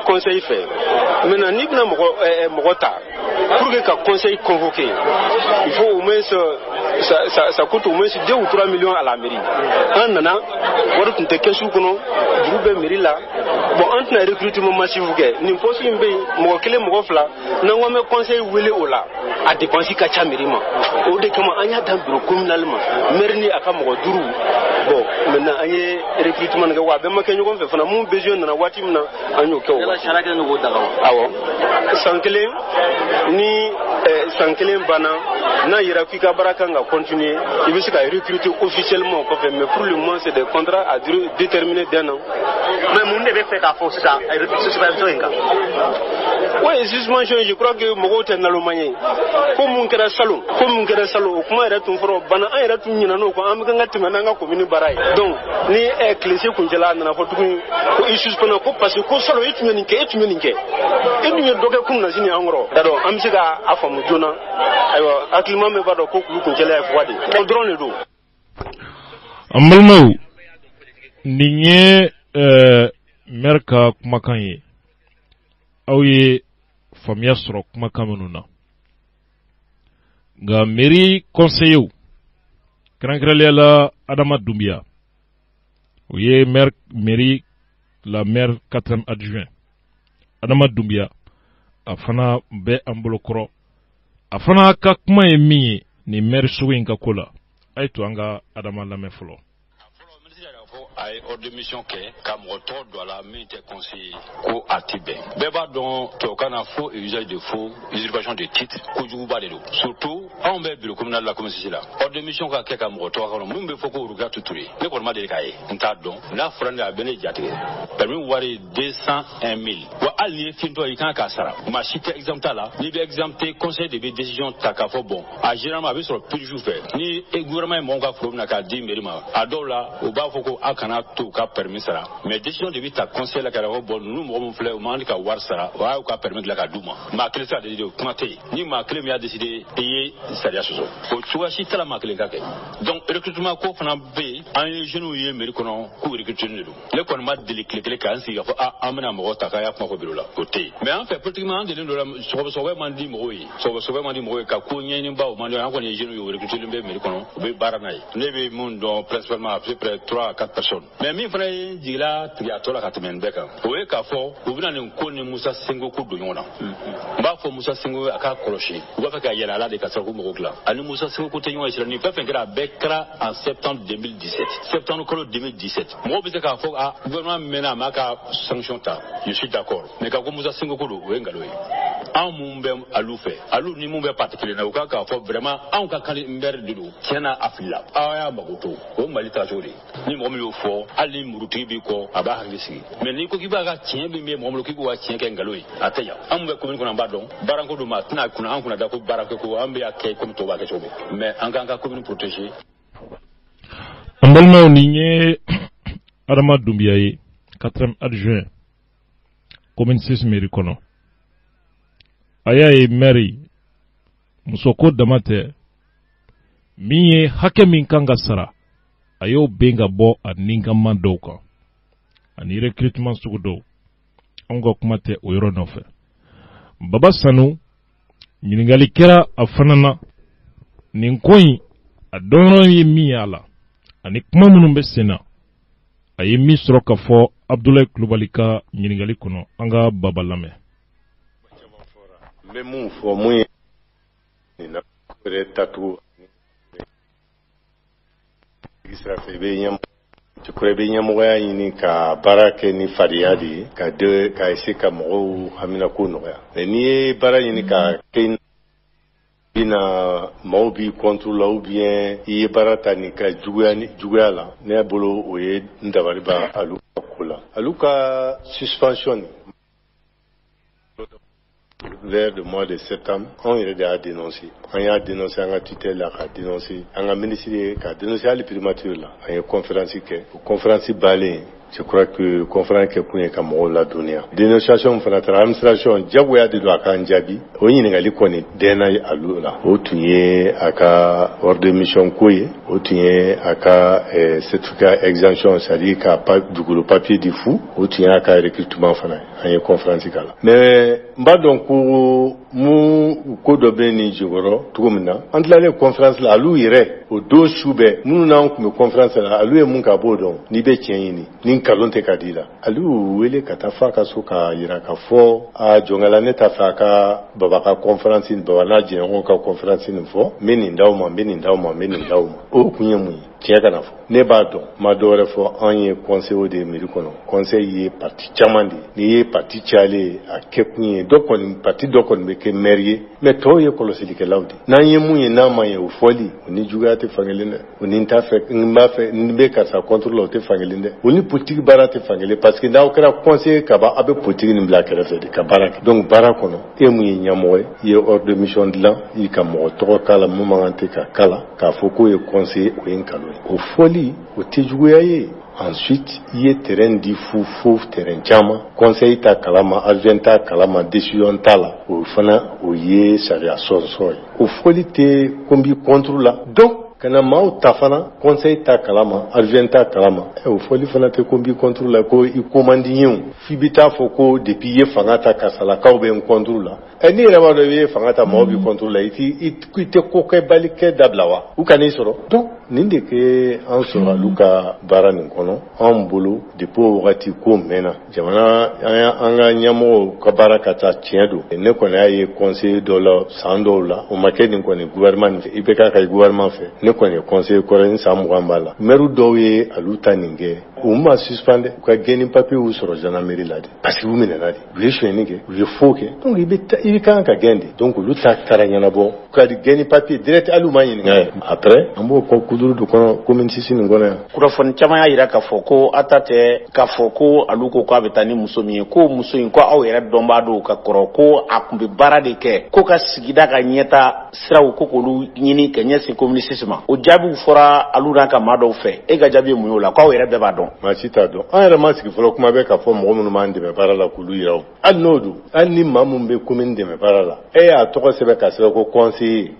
conseil fɛ maintenant n'i bɛna mɔgɔ ta pour que ka conseil convoquer il faut au moins ça coûte au moins 2 ou 3 millions à la mairie an nana wari tun tɛ kɛsu kɔnɔ juru bɛ mairie la bon an tɛna recrutement massif kɛ nin poste in bɛ yen mɔgɔ 1 mɔgɔ 2 n'an ko an bɛ conseil wele o la a dépense ka ca mairie ma o de kama an y'a dan bureau communal ma maire ni a ka mɔgɔ 5 bon maintenant an ye recrutement kɛ wa bɛɛ ma kɛ ɲɔgɔn fɛ fana mun besoin nana waati min na an y'o kɛ o awɔ san kelen banna n'a yɛrɛ k'i ka baara kan ka continuer i bɛ se ka recruter officiellement kɔfɛ mais pour le moment c'est des contrats à durée déterminée d'un an. mais mun de bɛ fɛ k'a fɔ sisan suspension in kan. oui suspension je crois que mɔgɔw tɛ naloma ye ko mun kɛra salon o kuma yɛrɛ tun fɔra bana an yɛrɛ tun ɲinɛna o kɔ an bɛ kan ka tɛmɛ n'an ka commune baara ye donc ni kilese kuncɛla a nana fɔ tuguni ko i suspend ko parce que ko salon e tun ye nin kɛ e tun ye dɔ kɛ kunun na sini an kɔrɔ da dɔn an bɛ se k'a faamu joona ayiwa hakilima bɛ b'a dɔn ko kulu kuncɛla ye fwa de o dɔrɔn de don. an balimaw nin ye maire ka kumakan ye aw ye faamuya sɔrɔ kumakan minnu na nka mairie conseiller kɛrɛnkɛrɛnnenya la Adama Dumbuya o ye mairie la maire 4e adjoint Adama Dumbuya a fana bɛ an bolo kɔrɔ a fana ka kuma ye min ye ni maire sugu in ka ko la a ye to an ka Adama lamɛn fɔlɔ. a ye ordre de mission kɛ ka mɔgɔ tɔgɔ don a la min tɛ conseiller ko a ti bɛn bɛɛ b'a dɔn tubabukan na faux et usage de faux usurpation de titre kojuguba de don surtout anw bɛ bureau communal la commune la ordre de mission ka kɛ ka mɔgɔ tɔgɔ kɔnɔ min bɛ fɔ ko Ruga Tuture ne kɔni ma deli k'a ye n t'a dɔn n'a fɔra ne a bɛ ne jatigɛ permis wari 201 000 wa hali ni ye fintɔ i kan k'a sara maa si tɛ exemple t'a la n'i bɛ exempté conseil de bɛ décision ta k'a fɔ bon a généralement a bɛ sɔrɔ peu de jours fɛ ni gouvernement ye mɔgɔw ka foro minɛ k'a di mairie ma a dɔw la o b'a fɔ ko a kana to ka permis sara mais décision de bi ta conseil la k'a fɔ bon ninnu mɔgɔ min filɛ u man ka wari sara o y'a ka permis dilan ka d'u ma maa kelen tɛ se ka décider o kuma tɛ yen ni maa kelen min y'a décider i ye sariya sɔsɔ o cogoya si tɛ la maa kelen ka kɛ donc recrutement ko fana bɛ yen an ye jeunes ye mairie kɔnɔ k'u recruter de don ne kɔni ma deli tile kelen k'an sigi k'a fɔ an bɛna mɔgɔ ta k'a y'a kuma fɔ bureau la o tɛ yen mais an fɛ politiquement an delilen don la sɔgɔsɔgɔ man di mɔgɔw ye sɔgɔsɔgɔ man di mɔgɔw ye ka ko ɲɛɲinibaw man di an kɔni ye jeunes ye o recruter bɛ mairie kɔnɔ u bɛ baara n'a ye ne bɛ mun dɔn principalement à peu près 3 à 4 personnes mais min fana ye jigila tigɛ a tɔ la ka tɛmɛ nin bɛɛ kan o ye k'a fɔ u bɛna nin ko ni Musa Sengo ko don ɲɔgɔn na n b'a fɔ Musa Sengo a k'a kɔlɔsi u b'a fɛ ka yɛlɛ a la de ka sɔrɔ ko mɔgɔw dilan ani Musa Sengo ko tɛ ɲɔgɔn ye sira nin fɛn fɛn kɛra a bɛɛ kɛra en septembre 2017 septembre kalo 2017 mɔgɔw bɛ se k'a fɔ gouvernement mɛnna a m'a ka sanction ta je suis d'accord mais ka ko Musa Sengo ko don o ye nkalon ye anw mun bɛ alu fɛ alu ni mun bɛ parti kelen na u ka k'a fɔ vraiment anw ka kan maire de don tiɲɛna a filila aw y'a mago to o Mali ta cogo de ni mɔgɔ min y'o fɔ hali ni murutigi b'i kɔ a b'a hakili sigi mais n'i ko k'i b'a ka tiɲɛ min bɛ mɔgɔ bolo k'i k'o ka tiɲɛ kɛ nkalon ye a tɛ ɲa an bɛ commune kɔnɔ an b'a dɔn baarako don ma a tɛna kunna an kunna da ko baarako ko an bɛ y'a kɛ komi tɔw b'a kɛ cogo min mais an k'an ka commune protéger. an balimaw nin ye Adama Dumbuya ye 4e adjoint commune 6 mairie kɔnɔ a y'a ye maire muso ko dama tɛ min ye hakɛ min kan ka sara a y'o ben ka bɔ a ninkanman dɔw kan ani recrutement sugu dɔw anw ka kuma tɛ o yɔrɔ nɔfɛ Baba Sanu ɲininkali kɛra a fana na nin ko in a dɔnyɔrɔ ye min ye a la ani kuma minnu bɛ sen na a ye min sɔrɔ ka fɔ Abdoulaye Kulubali ka ɲininkali kɔnɔ an ka Baba lamɛn. n bɛ mun fɔ mun ye nin na wɛrɛ tatu sira fɛ i bɛ ɲɛmɔgɔya ɲini ka baara kɛ ni fadenya de ye ka ese ka mɔgɔw haminako nɔgɔya mais n'i ye baara ɲini ka kɛ bina mɔgɔw b'i contre la ou bien i ye baara ta nin ka juguya la ne bolo o ye n dabali ba alu ka ko la alu ka suspension vers le mois de septembre on yɛrɛ de y'a dénoncé an y'a dénoncé an ka tutelle la ka dénoncé an ka ministre ye ka dénoncé hali primature la an ye conférence kɛ o conférence balen je crois que conférence kɛ kun ye ka mɔgɔw ladɔnniya dénonciation fana taara administration jagoya de don a k'an jaabi o ɲininkali kɔni dɛnna alu la o tun ye a ka ordre de mission ko ye o tun ye a ka certificat exemption c'est à dire ka dugukolo papier di fu o tun ye a ka recrutement fana an ye conférence k'a la mais n b'a dɔn ko mun ko dɔ bɛ nin jukɔrɔ cogo min na an tilalen conférence la alu yɛrɛ o don su bɛɛ minnu n'an tun bɛ conférence la alu ye mun ka b'o dɔn n'i bɛ tiɲɛ ɲini ni nkalon tɛ ka di la alu wele ka taa f'a ka so ka yira ka fɔ jɔnkala ne t'a fɛ a ka baba ka conférence baba n'a jɛɲɔgɔnw ka conférence nin fɔ n bɛ nin d'aw ma n bɛ nin d'aw ma n bɛ nin d'aw ma o kun ye mun ye tiɲɛ kana fɔ ne b'a dɔn ma dɔwɛrɛ fɔ an ye conseil de mairie kɔnɔ conseil ye parti caman de n'i ye parti cayalen a kɛkun ye parti dɔ kɔni bɛ kɛ maire ye mais tɔw ye kɔlɔsilikɛlaw de n'an ye mun ye n'a ma ye o fɔli o ni juguya tɛ fankelen dɛ o ni n t'a fɛ n b'a fɛ n bɛ karisa contre la o tɛ fankelen dɛ o ni politique baara tɛ fankelen parce que n'aw kɛra conseiller kaban aw bɛ politique nin bila kɛrɛfɛ de ka baara kɛ donc baara kɔnɔ e mun ye ɲɛmɔgɔ ye i ye ordre de mission dilan i ka mɔgɔ tɔgɔ k'a la mun man kan tɛ ka kala k'a fɔ k'o ye conseiller o ye nkalon ye o fɔli o tɛ juguya ye ensuite i ye terrain di fo terrain caman conseil ta kalama adjoint ta kalama décision ta la o fana o ye sariya sɔsɔ ye o fɔli tɛ ko n b'i contre la donc kana maaw ta fana conseil ta kalama adjoint ta kalama o fɔli fana tɛ ko n b'i contre la ko i ko man di n ye o f'i bɛ taa fɔ ko depuis i ye fanga ta kasalakaw bɛ n contre la ni yɛrɛ b'a dɔn i ye fanga ta maaw b'i contre la i tɛ ko kɛbali kɛ dabila wa u ka n'i sɔrɔ donc nin de kɛ an sɔrɔ olu ka baara nin kɔnɔ an bolo depuis o wagati ko mɛnna jamana an ka ɲɛmɔgɔw ka baara ka taa tiɲɛ don ne kɔni y'a ye conseil dɔ la san dɔw la o ma kɛ nin kɔni gouvernement nin fɛ i bɛ k'a ka gouvernement fɛ ne kɔni ye conseil kɔrɔ n san 20 b'a la maire dɔw ye olu ta nin kɛ u ma suspendre u ka gagner papier y'u sɔrɔ gendarmerie la de parce que u minɛna de u ye sonyɛni kɛ u ye faux kɛ donc i bɛ kan ka gagner de donc olu ta taara ɲɛnabɔ ka gagner papier direct hali u ma ɲininka yɛrɛ après an b'o kuduru du kɔnɔ commune 6 nin kɔnɔ yan kunnafoni caman y'a yira k'a fɔ ko a ta tɛ k'a fɔ ko alu ko k'a bɛ taa ni muso min ye ko muso in ko aw yɛrɛ dɔnbaa dɔw ka kɔrɔ ko a tun bɛ baara de kɛ ko ka sigida ka ɲɛta siraw ko k'olu ɲini ka ɲɛsin commune 6 ma o jaabiw fɔra alu n'a ka maa dɔw fɛ e ka jaabi ye mun ye o la k'aw yɛrɛ bɛɛ b'a dɔn maa si t'a dɔn an yɛrɛ ma sigi fɔlɔ kuma bɛ k'a fɔ mɔgɔ minnu b'an dɛmɛ baara la k'olu yira o hali n'o don hali ni maa min bɛ commune dɛmɛ baara la e y'a tɔgɔ sɛbɛn ka sɛbɛn ko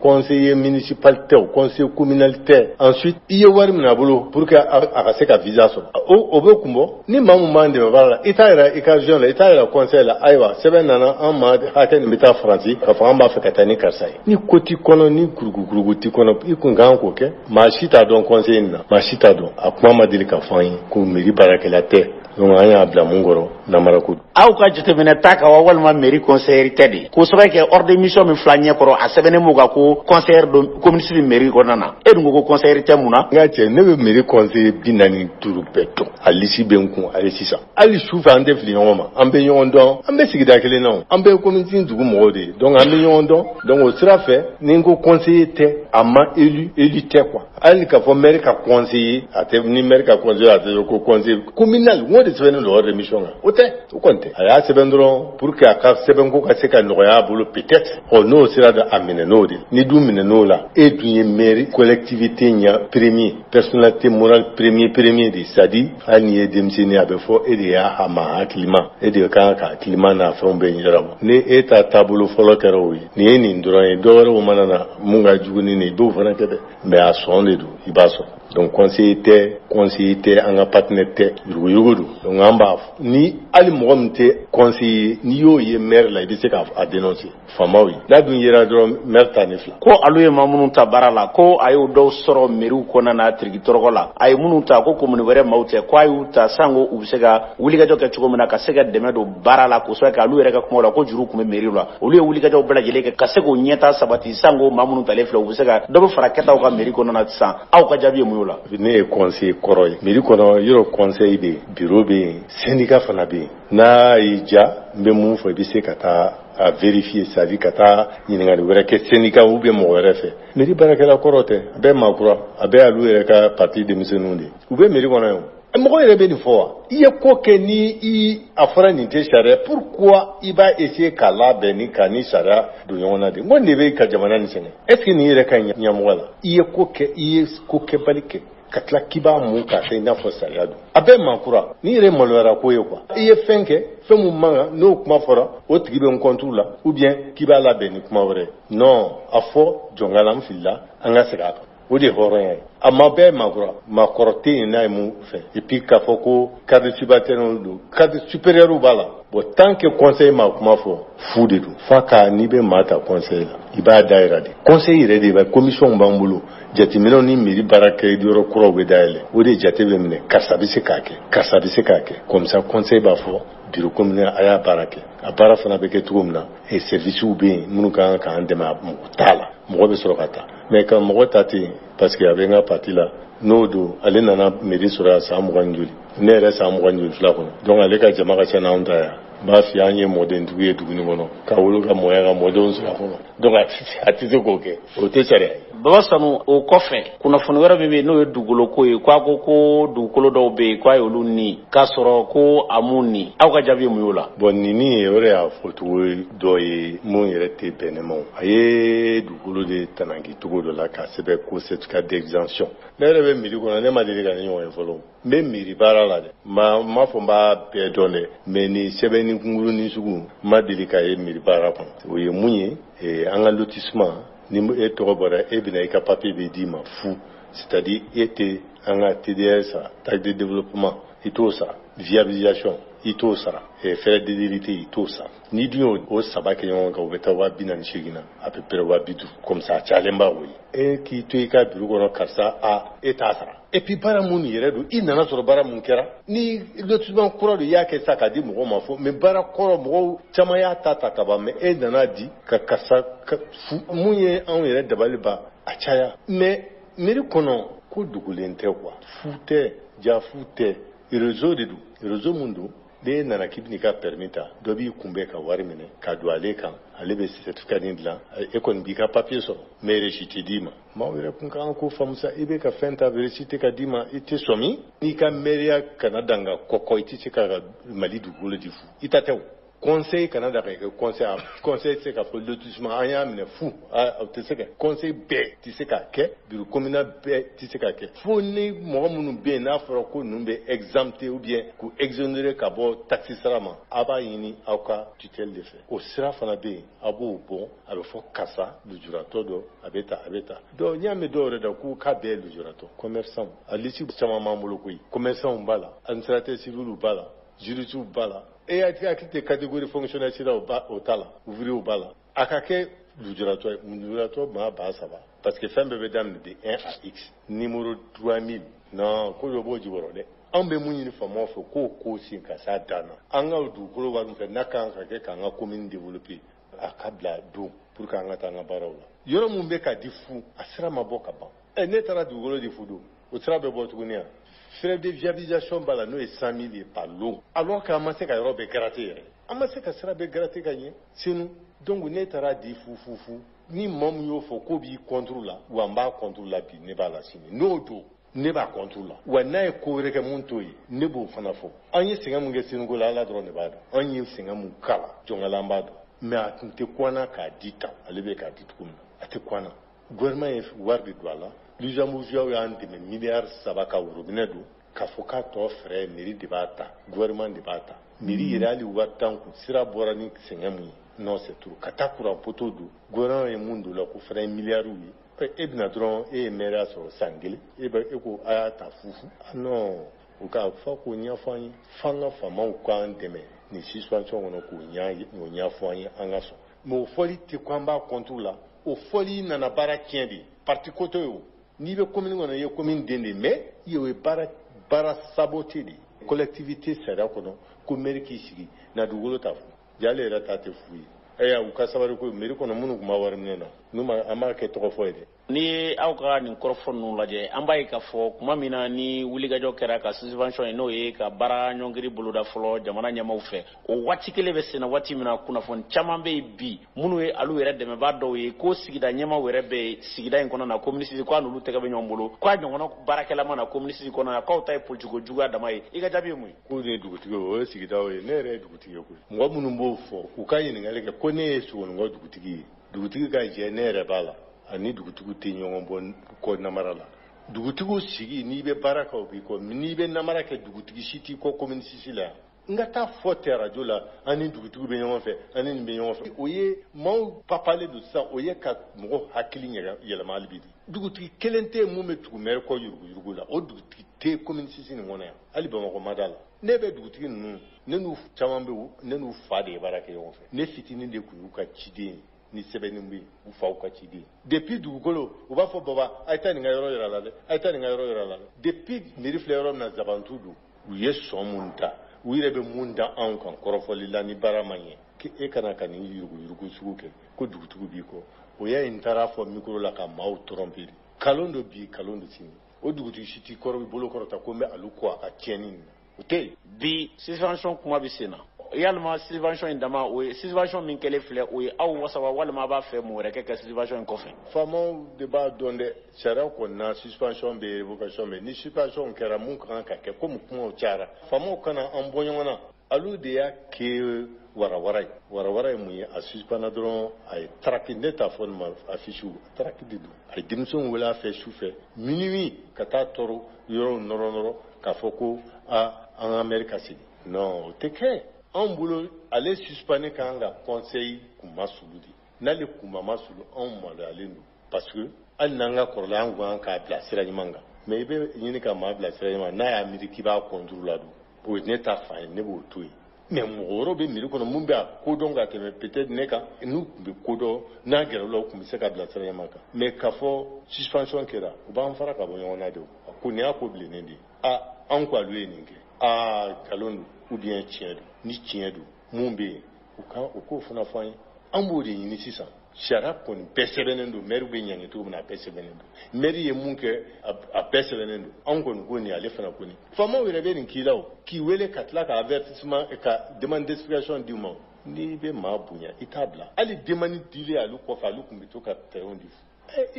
conseiller municipal tɛ o conseiller communal tɛ ensuite i ye wari min a bolo pour que a ka se ka visa sɔrɔ o bɛ kun bɔ ni maa min b'an dɛmɛ baara la i t'a yɛrɛ i ka région la i t'a yɛrɛ conseil la ayiwa sɛbɛn nana an ma hakɛ nin bɛ taa Faransi k'a fɔ an b'a fɛ ka taa ni karisa ye ni ko t'i kɔnɔ ni kurukuruku t'i kɔnɔ i kun kan k'o kɛ maa si t'a dɔn conseil nin na maa si t'a dɔn a kuma ma deli ka fɔ an ye ko mairie baarakɛla tɛ donc an y'a bila mun kɔrɔ namara ko aw ka jateminɛ ta ka wa walima mairie conseiller tɛ de k'o sababu kɛ ordre de mission min fila ɲɛ kɔrɔ a sɛbɛnnen m'o kan ko conseiller don commune mairie kɔnɔna na e dun ko conseiller tɛ mun na n ka cɛ ne bɛ mairie conseiller 45 bɛɛ dɔn a lisi bɛ n kun hali sisan hali su fɛ an tɛ fili ɲɔgɔn ma an bɛ ɲɔgɔn dɔn an bɛ sigida kelen na an bɛ commune dugu mɔgɔw de ye donc an bɛ ɲɔgɔn dɔn donc o sira fɛ ni n ko conseiller tɛ a ma élu tɛ quoi hali k'a fɔ maire ka conseiller a tɛ ni maire ka conseiller a tɛ ko conseiller communal n ko de sɛbɛnnen don ordre de mission kan o tɛ o kɔni tɛ a y'a sɛbɛn dɔrɔn pour que a ka sɛbɛn ko ka se ka nɔgɔya a bolo peut-être n'o sera de a minɛ n'o de ni dun minɛ n'o la e dun ye maire collectivité ɲa premier personnalité morale premier de c'est-à-dire hali n'i ye denmisɛnnin a bɛ fɔ e de y'a ma hakilima e de kan ka hakilima n'a fɛnw bɛɛ ɲɛnabɔ ni e ta taabolo fɔlɔ kɛra o ye nin ye nin dɔrɔn ye dɔ wɛrɛw mana na mun ka jugu ni nin i b'o fana kɛ dɛ mais a sɔn de don i b'a sɔrɔ donc conseiller tɛ an ka partenaire tɛ yurugu don donc an b'a ni hali mɔgɔ min tɛ conseiller n'i y'o ye maire la i bɛ se k'a dénoncer faamaw ye n'a dun yera dɔrɔn maire ta ne fila ko alu ye maa minnu ta baara la ko a y'o dɔw sɔrɔ mairiw kɔnɔna na tirikitɔrɔgɔ la a ye minnu ta ko commune wɛrɛ maaw tɛ ko a y'u ta sanko u bɛ se ka wulikajɔ kɛ cogo min na ka se ka dɛmɛ don baara la k'o sɔrɔ k'alu yɛrɛ ka kuma la ko juru tun bɛ mairiw la olu ye wulikajɔw bɛɛ lajɛlen kɛ ka se k'o ɲɛta sabati sanko maa minnu talen filɛ u bɛ se ka dɔ bɛ fara kɛtaw ka mairi kɔnɔna na sisan aw ka jaabi ye mun y'o la ne ye conseiller kɔrɔ ye mairie kɔnɔ yɔrɔ conseil bɛ yen bureau bɛ yen syndicat fana bɛ yen n'a y'i ja n bɛ mun fɔ i bɛ se ka taa a vérifier c'est-à-dire ka taa ɲininkali wɛrɛ kɛ syndicat ou bien mɔgɔ wɛrɛ fɛ mairie baarakɛla kɔrɔ tɛ a bɛɛ maakura a bɛɛ y'alu yɛrɛ ka parti denmisɛnninw de u bɛ mairie kɔnɔ yan mɔgɔ yɛrɛ bɛ nin fɔ wa i ye ko kɛ ni a fɔra nin tɛ sariya pourquoi i b'a essayer k'a labɛn ni ka ni sariya don ɲɔgɔn na de n ko nin de bɛ ka jamana nin sɛgɛn est ce que nin yɛrɛ ka ɲɛmɔgɔ la i ye ko kɛbali kɛ ka tila k'i b'a mun k'a kɛ i n'a fɔ sariya don a bɛɛ maakura ni yɛrɛ maloyara ko ye quoi i ye fɛn kɛ fɛn mun man kan n'o kuma fɔra o tigi bɛ n contre la ou bien k'i b'a labɛn ni kuma wɛrɛ non a fɔ jɔnkala n filila an ka segin a kan o de ye hɔrɔnya ye a ma bɛɛ maakura maakɔrɔ tɛ yen n'a ye mun fɛ et puis k'a fɔ ko cadre subalterne don cadre supérieur b'a la bon tant que conseil ma kuma fɔ fu de don f'a ka n'i bɛ maa ta conseil la i b'a dayɛlɛ de conseil yɛrɛ de bɛ commission b'an bolo jateminɛw ni mairie baara kɛ yɔrɔ kuraw bɛ dayɛlɛ o de jate bɛ minɛ karisa bɛ se k'a kɛ karisa bɛ se k'a kɛ comme ça conseil b'a fɔ bureau communal a y'a baara kɛ a baara fana bɛ kɛ cogo min na et services bɛ yen minnu kan k'an dɛmɛ mɔgɔ t'a la mɔgɔ bɛ sɔrɔ ka taa mais ka mɔgɔ ta ten parce que a bɛ n ka parti la n'o don ale nana mairie sɔrɔ a san 20 joli ne yɛrɛ san 20 joli fila kɔnɔ donc ale ka jama ka ca n'anw ta yan b'a fi an ye mɔdentigiw ye duguni kɔnɔ ka wolo ka mɔya ka mɔdenw sɔrɔ a kɔnɔ donc a tɛ se k'o kɛ o tɛ sariya ye. Baba Sanu o kɔfɛ kunnafoni wɛrɛ min bɛ yen n'o ye dugukolo ko ye k'a ko ko dugukolo dɔw bɛ yen k'a ye olu ni k'a sɔrɔ ko a m'u ni aw ka jaabi ye mun y'o la. bon nini ye o de y'a fɔcogo dɔ ye mun yɛrɛ tɛ bɛn ne ma a ye dugukolo de tananki cogo dɔ la k'a sɛbɛn ko certificat d'exemption ne yɛrɛ bɛ miiri kɔnɔ ne ma deli ka ne ɲɔgɔn ye fɔlɔ n bɛ miiri baara la dɛ m'a fɔ n b'a bɛɛ dɔn dɛ mais ni sɛbɛnni kunkurunin sugu n ma deli ka ye miiri baara kɔnɔ o ye mun ye an ka lotissement ni e tɔgɔ bɔra e bɛna i ka papier bɛ d'i ma fu c'est-à-dire e tɛ an ka TDS sara taxe de développement i t'o sara viabilisation i t'o sara frais d'édilité i t'o sara n'i dun y'o saba kɛ ɲɔgɔn kan o bɛ taa 48,000 na à peu près 50,000 comme ça a cayalen b'a o ye e k'i to i ka bureau kɔnɔ karisa e t'a sara et puis baara mun yɛrɛ don i nana sɔrɔ baara mun kɛra ni lotissement kura don i y'a kɛ sa k'a di mɔgɔw ma fɔ mais baara kɔrɔ mɔgɔw caman y'a ta ka ban mais e nana di ka karisa fu mun ye anw yɛrɛ dabali ba a caya mais mairie kɔnɔ ko dogolen tɛ quoi fu tɛ jafu tɛ réseau de don réseau mun don n'e nana k'i bɛn'i ka permis ta dɔ b'i kunbɛn ka wari minɛ ka don ale kan ale bɛ certificat nin dilan e kɔni b'i ka papier sɔrɔ mais reçu tɛ d'i ma maaw yɛrɛ kun kan ko faamu sa i bɛ ka fɛn ta reçu tɛ ka d'i ma i tɛ sɔn min n'i ka mairiya kana dan ka kɔkɔ i tɛ se ka Mali dugukolo di fu i ta tɛ o conseil kana da ka kɛ conseil tɛ se ka fɔ lotissement an y'a minɛ fu o tɛ se ka conseil bɛɛ tɛ se ka kɛ bureau communal bɛɛ tɛ se ka kɛ fo ni mɔgɔ minnu bɛ yen n'a fɔra ko ninnu bɛ exempté ou bien k'u exonérer ka bɔ taxe sara ma a b'a ɲini aw ka tutelle de fɛ o sira fana bɛ yen a b'o bɔ a bɛ fɔ karisa lujuratɔ dɔ a bɛ ta donc n y'a mɛn dɔw yɛrɛ da k'u k'a bɛɛ ye lujuratɔ commerçant a liste caman b'an bolo koyi commerçant b'a la administrateur civil b'a la juriste b'a la e y'a tigɛ hakili tɛ catégorie fonctionnaire sira o t'a la ouvrier b'a la a ka kɛ lujuratɔ ye lujuratɔ maa 3,000 parce que fɛn bɛɛ bɛ daminɛ de 1 à X numéro 3000 non ko dɔ b'o jukɔrɔ dɛ anw bɛ mun ɲini faamaw fɛ k'o ko sen ka s'a dan na an ka dugukolo wari min fɛ n'a kan ka kɛ k'an ka commune développer a ka bila don pour que an ka taa an ka baaraw la yɔrɔ mun bɛ ka di fu a sira ma bɔ ka ban ne taara dugukolo di fu don o sira bɛ bɔ tuguni yan frais de viabilisation b'a la n'o ye 100,000 ye par lot alors qu'an ma se ka yɔrɔ bɛɛ gratter yɛrɛ an ma se ka sira bɛɛ gratter ka ɲɛ sinu donc ne taara di fu ni maa min y'o fɔ k'o b'i contre la wa n b'a contre la bi ne b'a la sini n'o don ne b'a contre la wa n'a ye ko wɛrɛ kɛ mun t'o ye ne b'o fana fɔ an ye sɛgɛn mun kɛ senuko la ala dɔrɔn de b'a dɔn an ye sɛgɛn mun kala jɔnkala an b'a dɔn mais a tun tɛ kɔnna k'a di tan ale bɛ k'a di cogo min na a tɛ kɔnna gouvernement ye wari de don a la lujamuviyaw y'an dɛmɛ miliyari 3 ka worobinɛ don k'a fɔ k'a tɔ fɛrɛ mairie de b'a ta gouvernement de b'a ta mairie yɛrɛ hali wari t'an kun sira bɔra ni sɛgɛn mun ye non c'est trop ka taa courant poteau don gouvernement ye mun don la ko fɛrɛ miliyariw ye e bɛna dɔrɔn e ye maire sɔrɔ san kelen e ko a y'a ta fufu non o ka fɔ k'o ɲɛfɔ an ye f'an ka faamaw k'an dɛmɛ nin situation kɔnɔ k'o ɲɛfɔ an ye an ka sɔn mais o fɔli tɛ ko an b'a contre la o fɔli nana baara tiɲɛ de parti koto ye o n'i bɛ commune kɔnɔ i ye commune den de mais o ye baara saboté de collectivité sariya kɔnɔ ko maire k'i sigi na dugukolo t'a fɔ jale yɛrɛ ta tɛ fu ye u ka sabali ko maire kɔnɔ minnu tun b'a wari minɛ na an m'a kɛ tɔgɔ fɔ ye dɛ ni ye aw ka nin kɔrɔfɔ ninnu lajɛ an b'a ye k'a fɔ tuma min na ni wulikajɔ kɛra ka subvention ye n'o ye ka baara ɲɔngiri boloda fɔlɔ jamana ɲɛmaaw fɛ o waati kelen bɛ senna waati min na kunnafoni caman bɛ yen bi minnu ye alu yɛrɛ dɛmɛbaa dɔw ye ko sigida ɲɛmaaw yɛrɛ bɛ sigida in kɔnɔ na communiste k'a n'olu tɛgɛ bɛ ɲɔgɔn bolo k'a ɲɔgɔnna baarakɛla ma na communiste kɔnɔ na k'aw ta ye politique juguya dama ye i ka jaabi ye mun ye. ko nin ye dugutigi o ye sigidaw ye ne yɛrɛ ye dugutigi ye koyi mɔgɔ minnu b'o fɔ u ka ɲininkali kɛ ko ne ye sogonikɔ dugutigi ye dugutigi ka jɛ ne yɛrɛ b'a la ani dugutigiw tɛ ɲɔgɔn bɔ kɔ namara la dugutigiw sigi n'i bɛ baara kɛ o b'i kɔ n'i bɛ namara kɛ dugutigi si t'i kɔ commune sisi la yan n ka taa fɔ tɛ radio la ani dugutigiw bɛ ɲɔgɔn fɛ ani nin bɛ ɲɔgɔn fɛ o ye maaw papalen don sisan o ye ka mɔgɔ hakili yɛlɛma hali bi de dugutigi kelen tɛ mun bɛ tugu maire kɔ yuruguyurugu la o dugutigi tɛ commune sisi nin kɔnɔ yan hali bamakɔ ma da la ne bɛ dugutigi ninnu ne n'u caman bɛ ne n'u fa de ye baara kɛ ɲɔgɔn fɛ ne fitinin de tun y'u ka ciden ye ni sɛbɛnni bɛ yen u faw ka ciden depuis dugukolo u b'a fɔ baba a ye taa nin ka yɔrɔ yira la dɛ a ye taa nin ka yɔrɔ yira la dɛ depuis mairie filɛ yɔrɔ min na zabantu don u ye sɔn mun ta u yɛrɛ bɛ mun da anw kan kɔrɔfɔli la ni baara ma ɲɛ k'e kana ka nin yuruguyurugu sugu kɛ ko dugutigiw b'i kɔ o y'a ye n taara fɔ micro la ka maaw tromper kalondo bi kalondo sini o dugutu shiti koro bi bolo koro ta ko me alu ko a tieni ote bi subvention kuma bi sena yalma subvention indama o subvention min kele fle o aw wasawa walma ba fe mo reke ka subvention ko fe famo de ba donde sera ko na suspension be revocation me ni suspension kera mun kan ka ke ko mu kuma chara famo kana an bonyona alu de ya ke wara mu yi a suspana dron ay traki neta fon ma afishu traki didu ay dimson wala fe choufe minuit kata toro yoro noro ka foko a en America si non teke en boulot aller suspendre kanga conseil kuma suludi nale kuma masulu on mala alendu parce que al nanga korla ngwa ka pla sira manga mais be yini ka ma pla sira manga na ya America ba contrôle ladu o neta fa ne bo tuyi mais mɔgɔ bɛ miiri kɔnɔ mun bɛ a kodɔn ka tɛmɛ peut-être ne kan n'u tun bɛ kodɔn n'a gɛrɛ la u tun bɛ se ka bila sira ɲɛma kan mais k'a fɔ suspension kɛra u b'an fara ka bɔ ɲɔgɔn na de o ko nin y'a ko bilennen de ye anw ko alu ye nin kɛ nkalon don ou bien tiɲɛ don ni tiɲɛ don mun bɛ yen u k'o fana fɔ an ye an b'o de ɲini sisan sariya kɔni bɛɛ sɛbɛnnen don maire bɛ ɲangi cogo min na a bɛɛ sɛbɛnnen don maire ye mun kɛ a bɛɛ sɛbɛnnen don anw kɔni ko nin ale fana ko nin faamaw yɛrɛ bɛ nin k'i la o k'i wele ka tila ka avertissement ka demande d'explication d'i ma n'i bɛ maa bonya i t'a bila hali demande dilen alu kɔfɛ alu tun bɛ to ka terrain di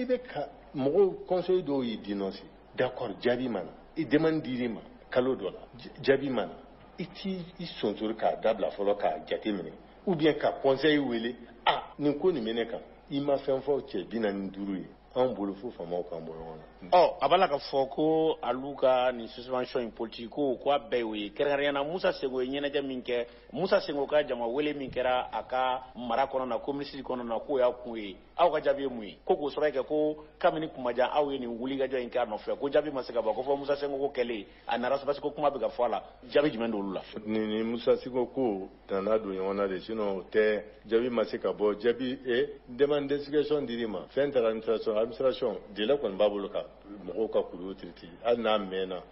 i bɛ ka mɔgɔw conseil dɔw y'i dénoncer d'accord jaabi ma na i demande dir'i ma kalo dɔ la jaabi ma na i t'i sonsori k'a dabila fɔlɔ k'a jate minɛ ou bien ka conseil wele nin ko nin mene kan i ma fɛn fɔ cɛ 45 ye an bolo fo faamaw kan bɔ ɲɔgɔn na a b'a la ka fɔ ko alu ka nin suspension politique ko a bɛɛ y'o ye kɛrɛnkɛrɛnnenya na Musa Sengo ye ɲɛnajɛ min kɛ Musa Sengo ka jama wele min kɛra a ka mara kɔnɔ na ko minisiri kɔnɔ na k'o y'a kun ye aw ka jaabi ye mun ye ko k'o sɔrɔ kɛ ko kabini kumajan aw ye nin wulikajɔ in kɛ a nɔfɛ ko jaabi ma se ka bɔ ko fɔ Musa Sengo ko kɛlen a nara parce que kuma bɛ ka fɔ a la jaabi jumɛn d'olu la ni Musa Sengo ko nana don ɲɔgɔn na de sinon o tɛ jaabi ma se ka bɔ jaabi demande d'explication dir'i ma fɛn taara administration jɛlɛ kɔni b'a bolo ka mɔgɔw ka kuru tiriti hali n'a mɛnna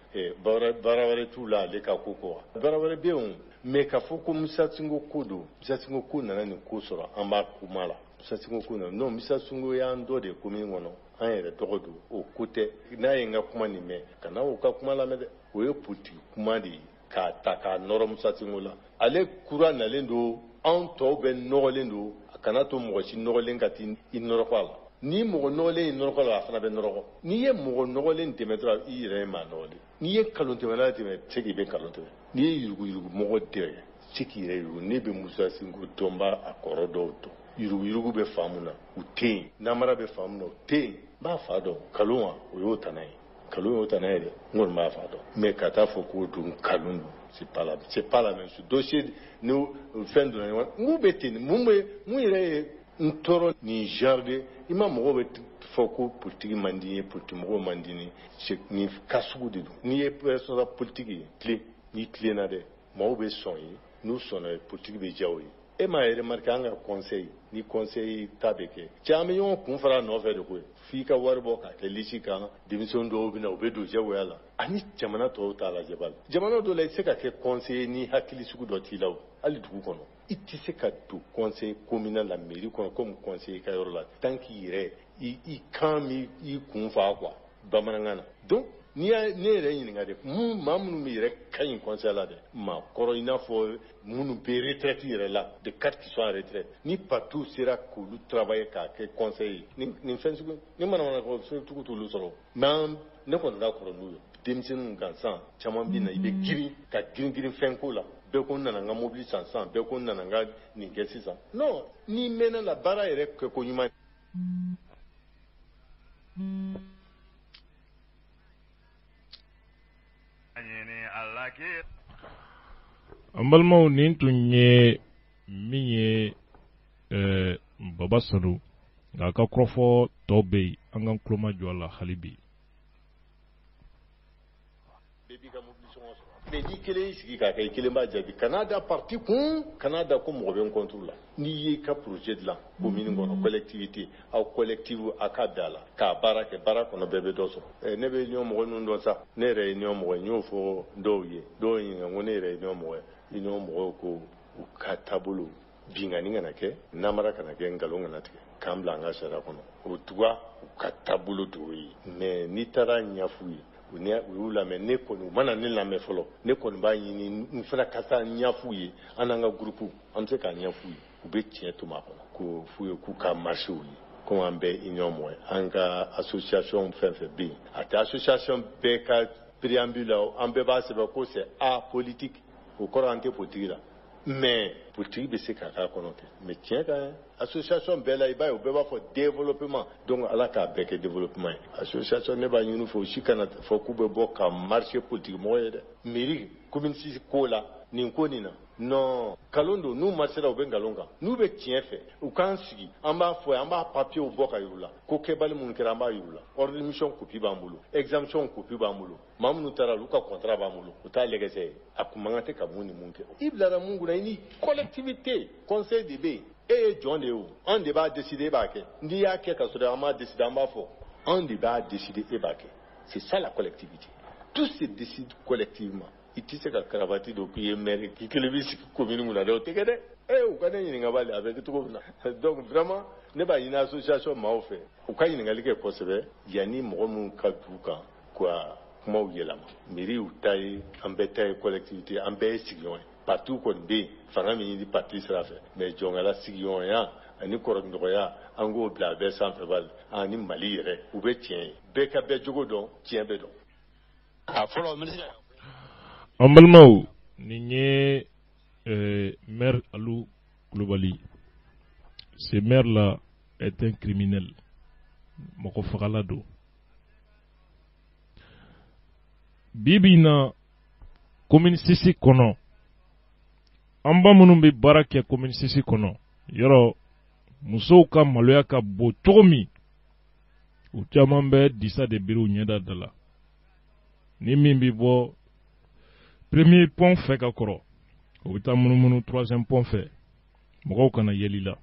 baara wɛrɛ t'u la ale ka ko kɔ baara wɛrɛ bɛ yen mais k'a fɔ ko Musa Sengo ko don Musa Sengo ko nana nin ko sɔrɔ an b'a kuma la Musa Sengo ko nana non Musa Sengo y'an dɔ de commune kɔnɔ an yɛrɛ tɔgɔ don o ko tɛ n'a ye n ka kuma nin mɛn kana o ka kuma lamɛn dɛ o ye politique kuma de ye k'a ta k'a nɔrɔ Musa Sengo la ale kura nalen don anw tɔw bɛ nɔgɔlen don a kana to mɔgɔ si nɔgɔlen ka t'i nɔrɔkɔ a la ni mɔgɔ nɔgɔlen ye nɔrɔkɔ la a fana bɛ nɔrɔkɔ n'i ye mɔgɔ nɔgɔlen tɛmɛ dɔrɔn i yɛrɛ ye maa nɔgɔlen n'i ye kalon tɛmɛla tɛmɛ se k'i bɛ kalon tɛmɛ n'i ye yuruguyurugu mɔgɔ dɛrɛ se k'i yɛrɛ yurugu ne bɛ Musa Sengo dɔn b'a a kɔrɔ dɔw dɔn yuruguyurugu bɛ faamu na u tɛ yen namara bɛ faamu na u tɛ yen n b'a fa dɔn kalon wa o y'o tana ye kalon y'o tana ye dɛ n kɔni b'a fa dɔn mais ka taa fɔ k'o don kalon don c'est pas la même chose dossier ni fɛn donna ɲɔgɔn n k'u bɛ ten mun yɛrɛ ye n tɔɔrɔ nin genre de i ma mɔgɔw bɛ fɔ ko politique man di ye politique mɔgɔw man di ni ka sugu de don n'i ye responsable politique ye tile n'i tilenna dɛ mɔgɔw bɛ sɔn ye n'u sɔnna politique bɛ diya o ye e m'a ye remarqué an ka conseil ni conseil ta bɛ kɛ cɛ an bɛ ɲɔgɔn kun fara a nɔfɛ de koyi f'i ka wari bɔ k'a kɛ lisi kan denmisɛn dɔw bɛ na u bɛ don jagoya la ani jamana tɔw t'a lajɛ bali jamana dɔw la i tɛ se ka kɛ conseiller ni hakili sugu dɔ t'i la o hali dugu kɔnɔ i tɛ se ka don conseil communal la mairie kɔnɔ comme conseiller ka yɔrɔ la tant k'i yɛrɛ i kan i kun fa quoi bamanankan na donc ne yɛrɛ ɲininka de maa minnu bɛ yɛrɛ ka ɲi conseil la dɛ maa kɔrɔ i n'a fɔ minnu bɛ retraite yɛrɛ la de quatre qui sont en retraite ni partout sera k'olu travailler k'a kɛ conseil ye nin fɛn sugu ni manamana ko sugu t'olu sɔrɔ mais ne kɔni ka kɔrɔ n'u ye denmisɛnninw gansan caman bɛ na i bɛ girin ka girin fɛn ko la bɛɛ ko n nana n ka mobili san sisan bɛɛ ko n nana n ka nin kɛ sisan non n'i mɛnna la baara yɛrɛ kɛ ko ɲuman an balimaw nin tun ye min ye Baba Sadu nka a ka kɔrɔfɔ tɔw bɛ yen an ka kulomajɔ a la hali bi mais ni kelen y'i sigi k'a kɛ i kelen b'a jaabi kana da parti kun kana da ko mɔgɔ bɛ n contre la n'i y'i ka projet dilan commune kɔnɔ collectivité aw collectif a ka bɛn a la k'a baara kɛ baara kɔnɔ bɛɛ bɛ dɔ sɔrɔ ne bɛ union mɔgɔ ninnu dɔn sa ne yɛrɛ ye union mɔgɔ ye n y'o fɔ dɔw ye dɔw ɲininka ko ne yɛrɛ ye union mɔgɔ ye union mɔgɔw ko u ka taabolo bingani ngana ke namara kana ke ngalo ngana te kambla nga sara kono utwa ukatabulu duyi me nitara nyafuyi unia ula me ne kono mana ne la me folo ne kono ba yini nfra kasa nyafuyi ananga grupu amse ka nyafuyi ube tie to ma ko fuyo ku ka mashu ko ambe inyomwe anga association fenfe bi ata association be ka préambule ambe ba se ba ko c'est a politique au corante politique mais politique be se ka ka kono te mais tiens ka association bela iba obeba for développement donc ala ka beke développement association ne ba nyunu fo shikana fo kube boka marché politique moyede mairie commune si kola ni konina non kalondo nous marché la obengalonga nous be tien fait ou kan sigi amba fo amba papier o boka yula ko kebal mun keramba yula ordre mission copie bambulo exemption copie bambulo mamnu tara luka contrat bambulo uta akumangate kamuni munke iblara mungu na ini collectivité conseil de B et John Leo on débat décider baké ndi ya ke kasore ama décider amba fo on débat décider et baké c'est ça la collectivité tout se décide collectivement itise ka karavati do pied maire qui kelebisi commune ngula do tegede ou kana yini ngabale avec tout na donc vraiment ne ba une association ma fait ou ka yini ngalike kosebe yani mo mun ka duka quoi mo yelama mairie ou taille embêter collectivité embêter sigion partout qu'on be fanga mi di parti sera fait mais jongala sigion ya ani korok ndoya ango bla be sans feval ani mali re ou be tien be ka be jogo don tien be don a follow ministre Ambalmao, Nigne maire Alou Koulibaly. Ce maire-là est un criminel. Moko Fagalado. Bibina, commune Sisi Kono. Amba Munumbi Barakia, commune Sisi Kono. Yoro, Musouka Maloyaka Botomi. Uchamambe Disa de Biru Nyeda Dala. Nimimbi Bo. Premier point fait kakoro. Ouita munu troisième point fait. Moko kana yelila.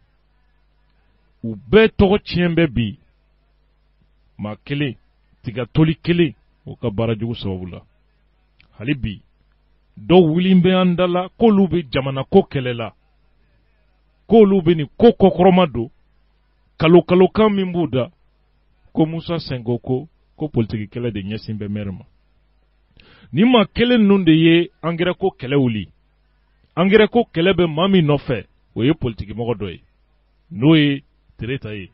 Ou be toko tiembe bi. Ma kele. Tiga toli kele. Oka barajugu sababula. Halibi. Do wilimbe andala. Ko lube jamana ko kelela. Ko lube ni ko kokromado. Kalo kan mimbuda. Ko Musa Sengoko. Ko politiki kele de nyesimbe merma. Nima kele nunde ye angere ko kele wuli. Angere ko kele be mami nofe. Oye politiki mogo doye. Noye tereta ye.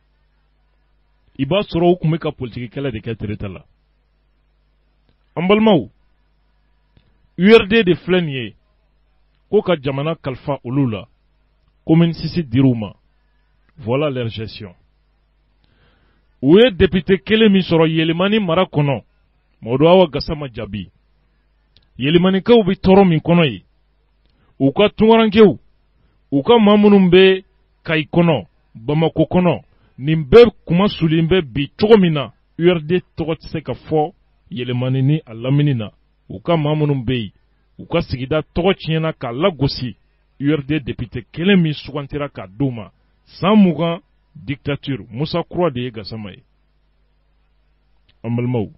Iba soro ukumeka politiki kele de ke tereta la. Ambalmau. URD de flenye. Koka jamana kalfa ulula. Commune Sisi Diruma. Voilà leur gestion. Ouye député kele mi soro yelimani marakono. Modo awa gasama jabi. Yelimani ka ubi toro min kono yi. Uka tungarankew. Uka mamunumbe kai kono. Bamako kono. Nimbe kuma sulimbe bi chogomina. URD togo tise ka fo. Yelimani ni alaminina. Uka mamunumbe. Uka sigida togo chiena ka lagosi. URD député kelemi sugantira ka douma. Sans mougan dictature. Moussa Croix de Gasamaye. Amalmau.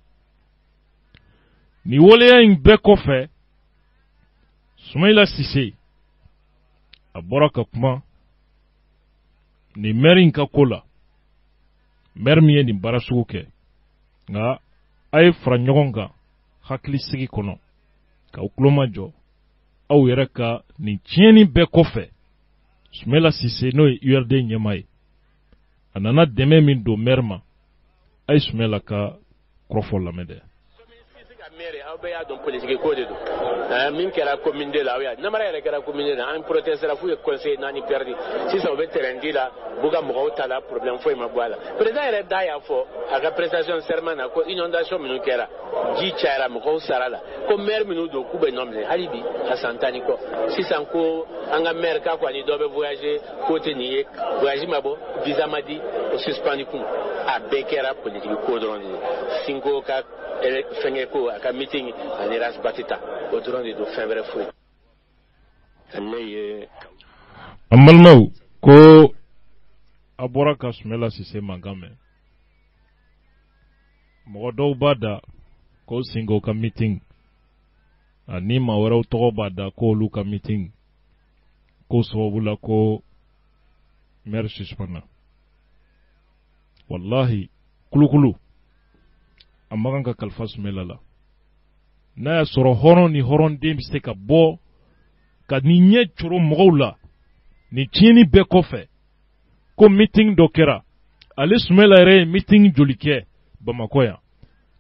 Ni wole ya ingbe kofe, Soumaïla Cissé, a boraka kuma, ni meri inka kola, mer miye ni barasuke, nga aye franyogonga, hakli sigi kono, ka ukloma jo, au yereka ni tieni be kofe, Soumaïla Cissé no URD nyamaye, anana deme min do merma, aye Soumaïla ka krofo la mede. Mère abe ya don politique ko de do min kera commune de la ya namara ya kera commune na un protester la fu e conseil nani perdi si ça veut terrain la buga mo ta la problème foi ma boala président era da ya fo a représentation serment na ko inondation minu kera ji chaira mo ko sarala ko maire minu do ku be nomle halibi a santani ko si sanko anga maire ka ko ni do be voyager côté ni voyager mabo visa madi o suspendu ku a bekera politique ko do cinco ka fenge ko aka meeting ani ras batita o duron do fevre fou alle amalmau ko abora ka Soumaïla Cissé magame mo do bada ko singo ka meeting ani ma wara to bada ko lu ka meeting ko so bula ko maire suspend wallahi kulukulu amagan ka kalifa Sumela la n'a y'a sɔrɔ hɔrɔn ni hɔrɔnden bɛ se ka bɔ ka ni ɲɛ coro mɔgɔw la ni tiɲɛni bɛɛ kɔfɛ ko meeting dɔ kɛra ale Sumela yɛrɛ ye meeting joli kɛ Bamakɔ yan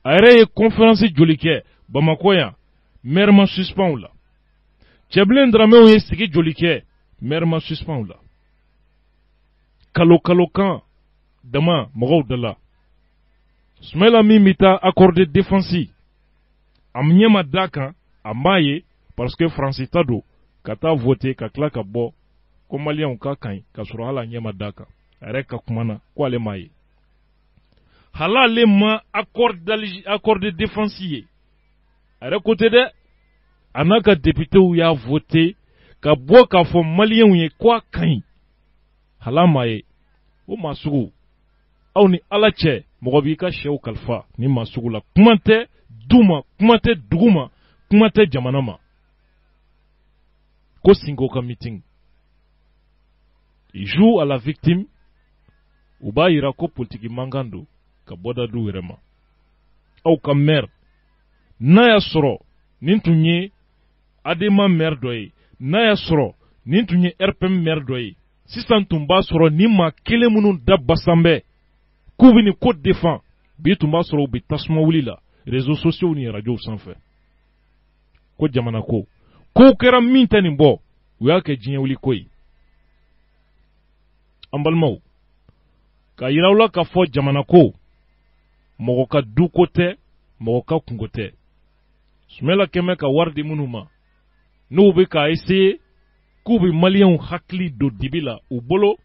a yɛrɛ ye conférence joli kɛ Bamakɔ yan maire ma suspend la Cɛbilen Dramɛw ye sigi joli kɛ maire ma suspend la kalo kan dama mɔgɔw da la Sumela min bɛ taa accord de défense a ɲɛ ma da kan a m'a ye parce que France ta don ka taa voter ka tila ka bɔ ko maliyɛnw ka kaɲi ka sɔrɔ hali a ɲɛ ma da kan a yɛrɛ ka kuma na ko ale m'a ye hali ale ma accord de défense ye a yɛrɛ côté dɛ a n'a ka députéw y'a voter ka bɔ k'a fɔ maliyɛnw ye ko a kaɲi hali a m'a ye o maa sugu aw ni Ala cɛ mɔgɔ b'i ka sɛw kalifa ni maa sugu la kuma tɛ du ma kuma tɛ dugu ma kuma tɛ jamana ma ko Singo ka meeting il joue à la victime u b'a yira ko politiki mankan don ka bɔda du yɛrɛ ma aw ka maire n'a y'a sɔrɔ nin tun ye Adema maire dɔ ye n'a y'a sɔrɔ nin tun ye RPM maire dɔ ye sisan tun b'a sɔrɔ ni maa kelen minnu da basan bɛ k'u bɛ nin ko défend bi tun b'a sɔrɔ u bɛ tasuma wuli la réseaux sociaux ni radio sanfɛ ko jamana ko kow kɛra min tɛ nin bɔ u y'a kɛ diɲɛ wuli ko ye an balimaw ka yiraw la k'a fɔ jamana ko mɔgɔ ka du ko tɛ mɔgɔ ka kungo tɛ Sumela kɛmɛ ka wari di minnu ma n'u bɛ k'a essayer k'u bɛ maliyɛnw hakili don dibi la u bolo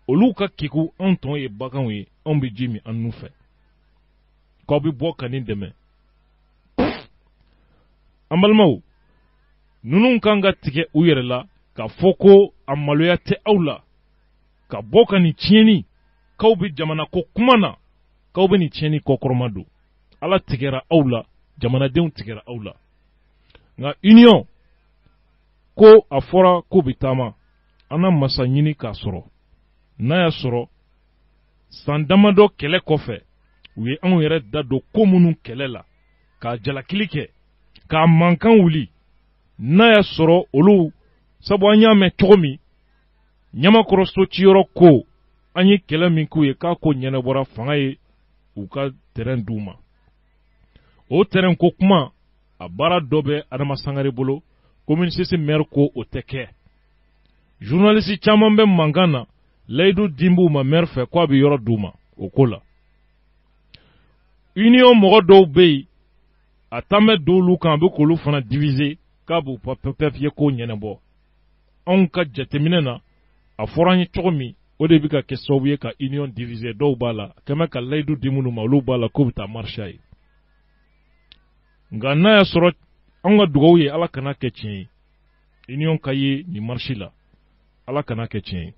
olu ka kiku anw tɔn ye baganw ye anw bɛ ji min an n'u fɛ k'aw bɛ bɔ ka nin dɛmɛ an balimaw ninnu kan ka tigɛ u yɛrɛ la k'a fɔ ko a maloya tɛ aw la ka bɔ ka nin tiɲɛni k'aw bɛ jamana ko kuma na k'aw bɛ nin tiɲɛni kɔkɔrɔma don Ala tigɛra aw la jamanadenw tigɛra aw la nka union ko a fɔra ko bɛ taama an na masa ɲini k'a sɔrɔ n'a y'a sɔrɔ san damadɔ kɛlɛ kɔfɛ u ye anw yɛrɛ da don ko minnu kɛlɛ la k'a jalakili kɛ k'a mankan wuli n'a y'a sɔrɔ olu sabu an y'a mɛn cogo min Ɲamakɔrɔso ciyɔrɔ ko an ye kɛlɛ min k'u ye k'a ko ɲɛnabɔra fanga ye u ka terrain d'u ma o terrain ko kuma a baara dɔ bɛ Adama Sangare bolo commune CC maire ko o tɛ kɛ journaliste caman bɛ mankan na Layidu Dimbu ma maire fɛ ko a bɛ yɔrɔ d'u ma o ko la union mɔgɔ dɔw bɛ yen a tan bɛ dɔwlu kan a bɛ k'olu fana diviser k'a b'u papier ko ɲɛnabɔ anw ka jateminɛ na a fɔra an ye cogo min o de bɛ ka kɛ sababu ye ka union diviser dɔw b'a la kɛmɛ ka Layidu di minnu ma olu b'a la k'u bɛ taa marche ye nka n'a y'a sɔrɔ an ka dugawu ye Ala kana kɛ tiɲɛ ye union ka ye nin marche la Ala kana kɛ tiɲɛ ye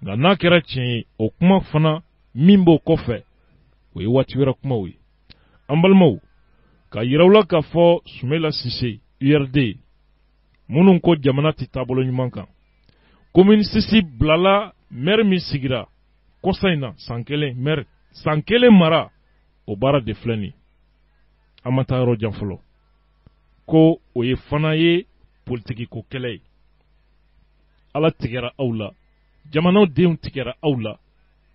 nka n'a kɛra tiɲɛ ye o kuma fana min b'o kɔfɛ o ye waati wɛrɛ kumaw ye an balimaw ka yiraw la k'a fɔ Sumela Sise URD minnu ko jamana tɛ taabolo ɲuman kan commune Sisi bilala maire min sigira kɔsa in na san kelen maire san kelen mara o baara de filɛ nin an ma taa yɔrɔ jan fɔlɔ ko o ye fana ye politiki ko kɛlɛ ye Ala tigɛra aw la jamanaw denw tigɛra aw la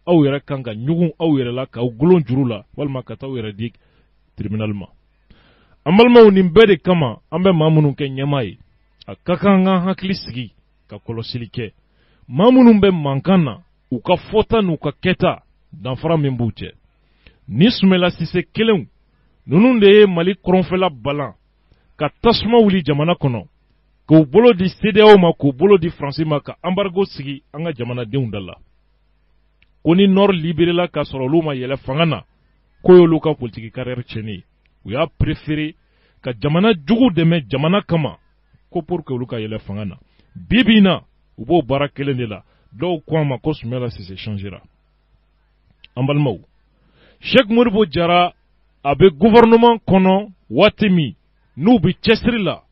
aw yɛrɛ kan ka ɲugun aw yɛrɛ la k'aw gulon juru la walima ka taa aw yɛrɛ di tribunal ma an balimaw nin bɛɛ de kama an bɛ maa minnu kɛ ɲɛmaa ye a ka kan an hakili sigi ka kɔlɔsili kɛ maa minnu bɛ mankan na u ka fɔta n'u ka kɛta danfara min b'u cɛ ni Sumela Sise kelenw ninnu de ye Mali kɔrɔnfɛla balan ka tasuma wuli jamana kɔnɔ k'u bolo di CEDEAO ma k'u bolo di France ma ka embargo sigi an ka jamanadenw da la ko ni Nord libéré k'a sɔrɔ olu ma yɛlɛ fanga na ko y'olu ka politiki carrière tiɲɛni ye u y'a préféré ka jamana jugu dɛmɛ jamana kama ko pour que olu ka yɛlɛ fanga na bibi in na u b'o baara kelen de la dɔw ko a ma ko Sumela Sise changera an balimaw Cheikh Modibo Jara a bɛ gouvernement kɔnɔ waati min n'u bɛ cɛsiri la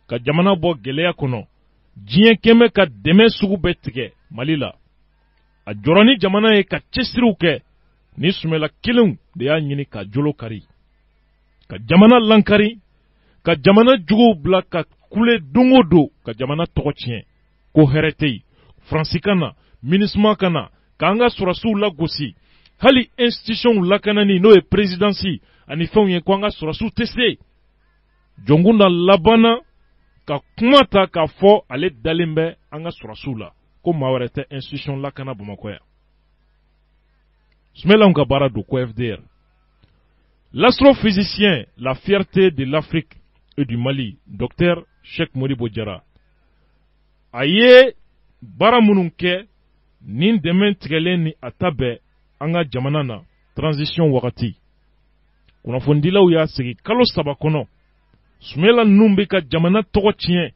ka jamana bɔ gɛlɛya kɔnɔ diɲɛ kɛmɛ ka dɛmɛ sugu bɛɛ tigɛ Mali la a jɔrɔ ni jamana ye ka cɛsiriw kɛ ni sumɛla kelenw de y'a ɲini ka jolo kari ka jamana lankari ka jamana juguw bila ka kule don o don ka jamana tɔgɔ tiɲɛ ko hɛrɛ tɛ yen faransi ka na minisma ka na k'an ka sɔrɔsiw lagosi hali institutionw lakanani n'o ye présidansi ani fɛnw ye ko an ka sɔrɔsiw tɛ se jɔnkunda labanna ka kuma ta k'a fɔ ale dalen bɛ an ka sɔrɔsiw la ko maa wɛrɛ tɛ institution lakana Bamakɔ yan Sumɛlanw ka baara don ko FDR. L'astrophysicien, la fierté de l'Afrique et du Mali, Dr Cheikh Modibo Diarra, a ye baara minnu kɛ nin dɛmɛ tigɛlen ni a ta bɛɛ an ka jamana na transition wagati. Kunnafonidilaw y'a sigi kalo 3 kɔnɔ. Sumɛla ninnu bɛ ka jamana tɔgɔ tiɲɛ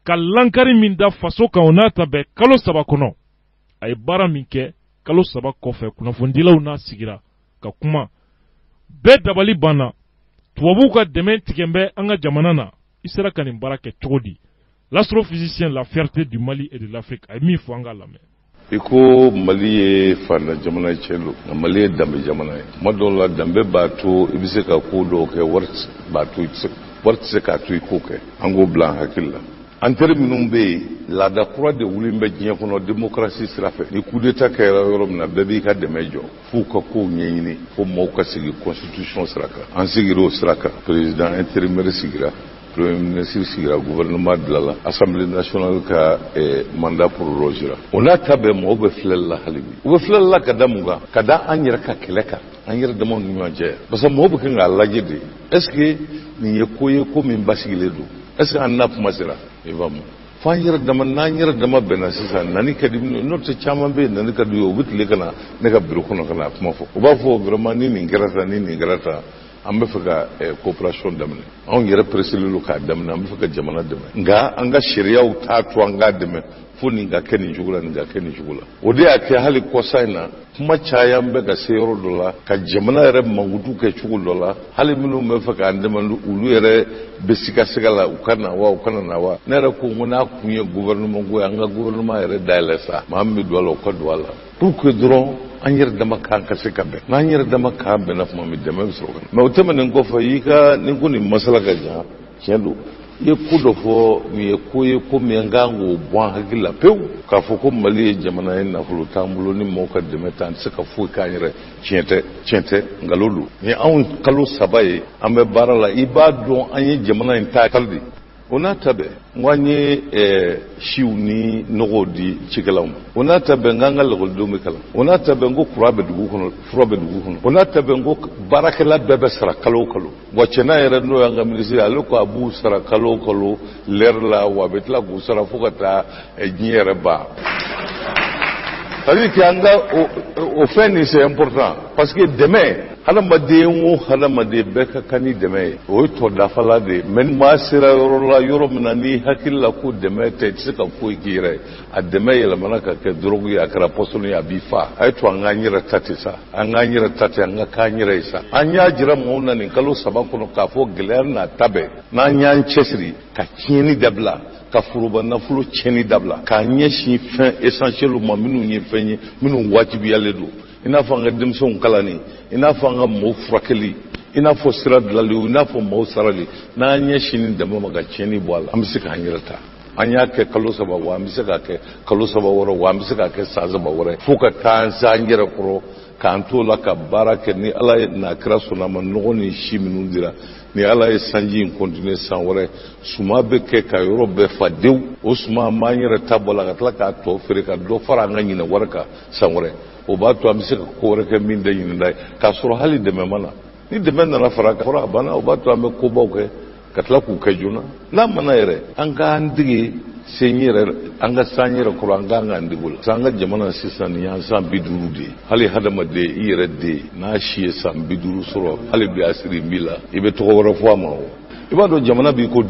ka lankari min da faso kan o n'a ta bɛɛ kalo 3 kɔnɔ. A ye baara min kɛ kalo 3 kɔfɛ kunnafonidilaw n'a sigira ka kuma bɛɛ dabali banna tubabuw ka dɛmɛ tigɛ bɛ an ka jamana na i sera ka nin baara kɛ cogo di l'astrophysicien la fierté du Mali et de l'Afrique a ye min fɔ an ka lamɛn. I ko Mali ye fanda jamana ye tiɲɛ don Mali ye danbe jamana ye tuma dɔw la danbe b'a to i bɛ se ka ko dɔw kɛ wari tɛ se k'a to i k'o kɛ an k'o bila an hakili la. An teri minnu bɛ yen laada kura de wulilen bɛ diɲɛ kɔnɔ démocratie sira fɛ ni coup d'état kɛra yɔrɔ min na bɛɛ b'i ka dɛmɛ jɔ f'u ka kow ɲɛɲini fo maaw ka sigi constitution sira kan an sigir'o o sira kan président intérimaire sigira premier ministre sigira gouvernement dilala assemblée nationale ka mandat prorogera o n'a ta bɛɛ maaw bɛ filɛli la hali bi u bɛ filɛli la ka da mun kan ka da an yɛrɛ ka kɛlɛ kan an yɛrɛ damaw ni ɲɔgɔn cɛ parce que maaw bɛ kan k'a lajɛ de est ce que nin ye ko ye ko min basigilen don est ce que an n'a kuma sera i b'a mun f'an yɛrɛ dama n'an yɛrɛ dama bɛnna sisan nani ka di n'o tɛ caman bɛ yen nani ka di o bɛ tile ka na ne ka bureau kɔnɔ ka na kuma fɔ u b'a fɔ vraiment ni nin kɛra tan ni nin kɛra tan an bɛ fɛ ka coopération daminɛ anw yɛrɛ presselen don k'a daminɛ an bɛ fɛ ka jamana dɛmɛ nka an ka sariyaw t'a to an k'a dɛmɛ fo nin ka kɛ nin cogo la nin ka kɛ nin cogo la o de y'a kɛ hali kɔsa in na kuma caya bɛ ka se yɔrɔ dɔ la ka jamana yɛrɛ mankutu kɛ cogo dɔ la hali minnu bɛ fɛ k'an dɛmɛ olu yɛrɛ bɛ sigasɛga la u ka na wa u kana na wa ne yɛrɛ ko n ko n'a kun ye gouvernement ko ye an ka gouvernement yɛrɛ dayɛlɛ sa maa min bɛ don a la o ka don a la pour que dɔrɔn an yɛrɛ dama kan ka se ka bɛn n'an yɛrɛ dama kan bɛnna tuma min dɛmɛ bɛ sɔrɔ ka na mɛ o tɛmɛnen kɔfɛ i ka ni ko nin masala ka jan tiɲɛ don i ye ko dɔ fɔ nin ye ko ye ko min an kan k'o bɔ an hakili la pewu k'a fɔ ko Mali ye jamana ye nafolo t'an bolo ni maaw ka dɛmɛ t'an tɛ se ka foyi k'an yɛrɛ tiɲɛ tɛ nkalon don ni anw kalo 3 ye an bɛ baara la i b'a dɔn an ye jamana in ta kali de o n'a ta bɛɛ n ko an ye siw ni nɔgɔw di cikɛlaw ma o n'a ta bɛɛ n k'an ka lakɔlidenw bɛ kalan o n'a ta bɛɛ n ko kura bɛ dugu kɔnɔ fura bɛ dugu kɔnɔ o n'a ta bɛɛ n ko baarakɛla bɛɛ bɛ sara kalo o kalo wa cɛna yɛrɛ n'o y'an ka minisiri ale ko a b'u sara kalo o kalo lɛri la wa a bɛ tila k'u sara fo ka taa diɲɛ yɛrɛ ban c'est-à-dire que an ka o fɛn nin c'est important parce que dɛmɛ hadamaden o hadamaden bɛɛ ka kan ni dɛmɛ ye o ye tɔ dafala de ye mais maa sera yɔrɔ la yɔrɔ min na n'i hakili la ko dɛmɛ tɛ i tɛ se ka foyi k'i yɛrɛ ye a dɛmɛ yɛlɛmana ka kɛ dɔrɔgu ye a kɛra pɔsɔni ye a b'i fa a ye to an k'an yɛrɛ ta ten sa an k'an yɛrɛ ta ten an ka k'an yɛrɛ ye sa an y'a jira mɔgɔw na nin kalo 3 kɔnɔ k'a fɔ gɛlɛya n'a ta bɛɛ n'an y'an cɛsiri ka tiɲɛni dabila ka foroba nafolo tiɲɛni dabila k'a ɲɛsin fɛn essentiel ma minnu ye fɛn ye minnu wajibiyalen don i n'a fɔ an ka denmisɛnw kalanni i n'a fɔ an ka maaw furakɛli i n'a fɔ sira dilali i n'a fɔ maaw sarali n'an ɲɛsin nin dama ma ka tiɲɛni bɔ a la an bɛ se k'an yɛrɛ ta an y'a kɛ kalo 3 wa an bɛ se k'a kɛ kalo 3 wɛrɛ wa an bɛ se k'a kɛ san 3 wɛrɛ fo ka taa an se an yɛrɛ kɔrɔ k'an t'o la ka baara kɛ ni ala ye n'a kɛra sɔnna ma nɔgɔ ni si minnu dira ni ala ye sanji in continuer san wɛrɛ suma bɛ kɛ ka yɔrɔ bɛɛ fa dewu o suma an b'an yɛrɛ ta bɔ la ka tila k'a tɔ feere ka dɔ fara an ka ɲinɛ wari kan san wɛrɛ o b'a to an bɛ se ka ko wɛrɛ kɛ min tɛ ɲinɛda ye k'a sɔrɔ hali dɛmɛ ma na ni dɛmɛ nana fara a banna o b'a to an bɛ kobaw kɛ ka tila k'u kɛ joona n'a mana yɛrɛ an k'an dege sen yɛrɛ an ka san yɛrɛ kɔrɔ an k'an k'an dege o la an ka jamana sisan nin y'an san 50 de ye hali hadamaden i yɛrɛ den n'a si ye san 50 sɔrɔ hali bi a siri min la i bɛ tɔgɔ wɛrɛ fɔ a ma o i b'a dɔn jamana b'i ko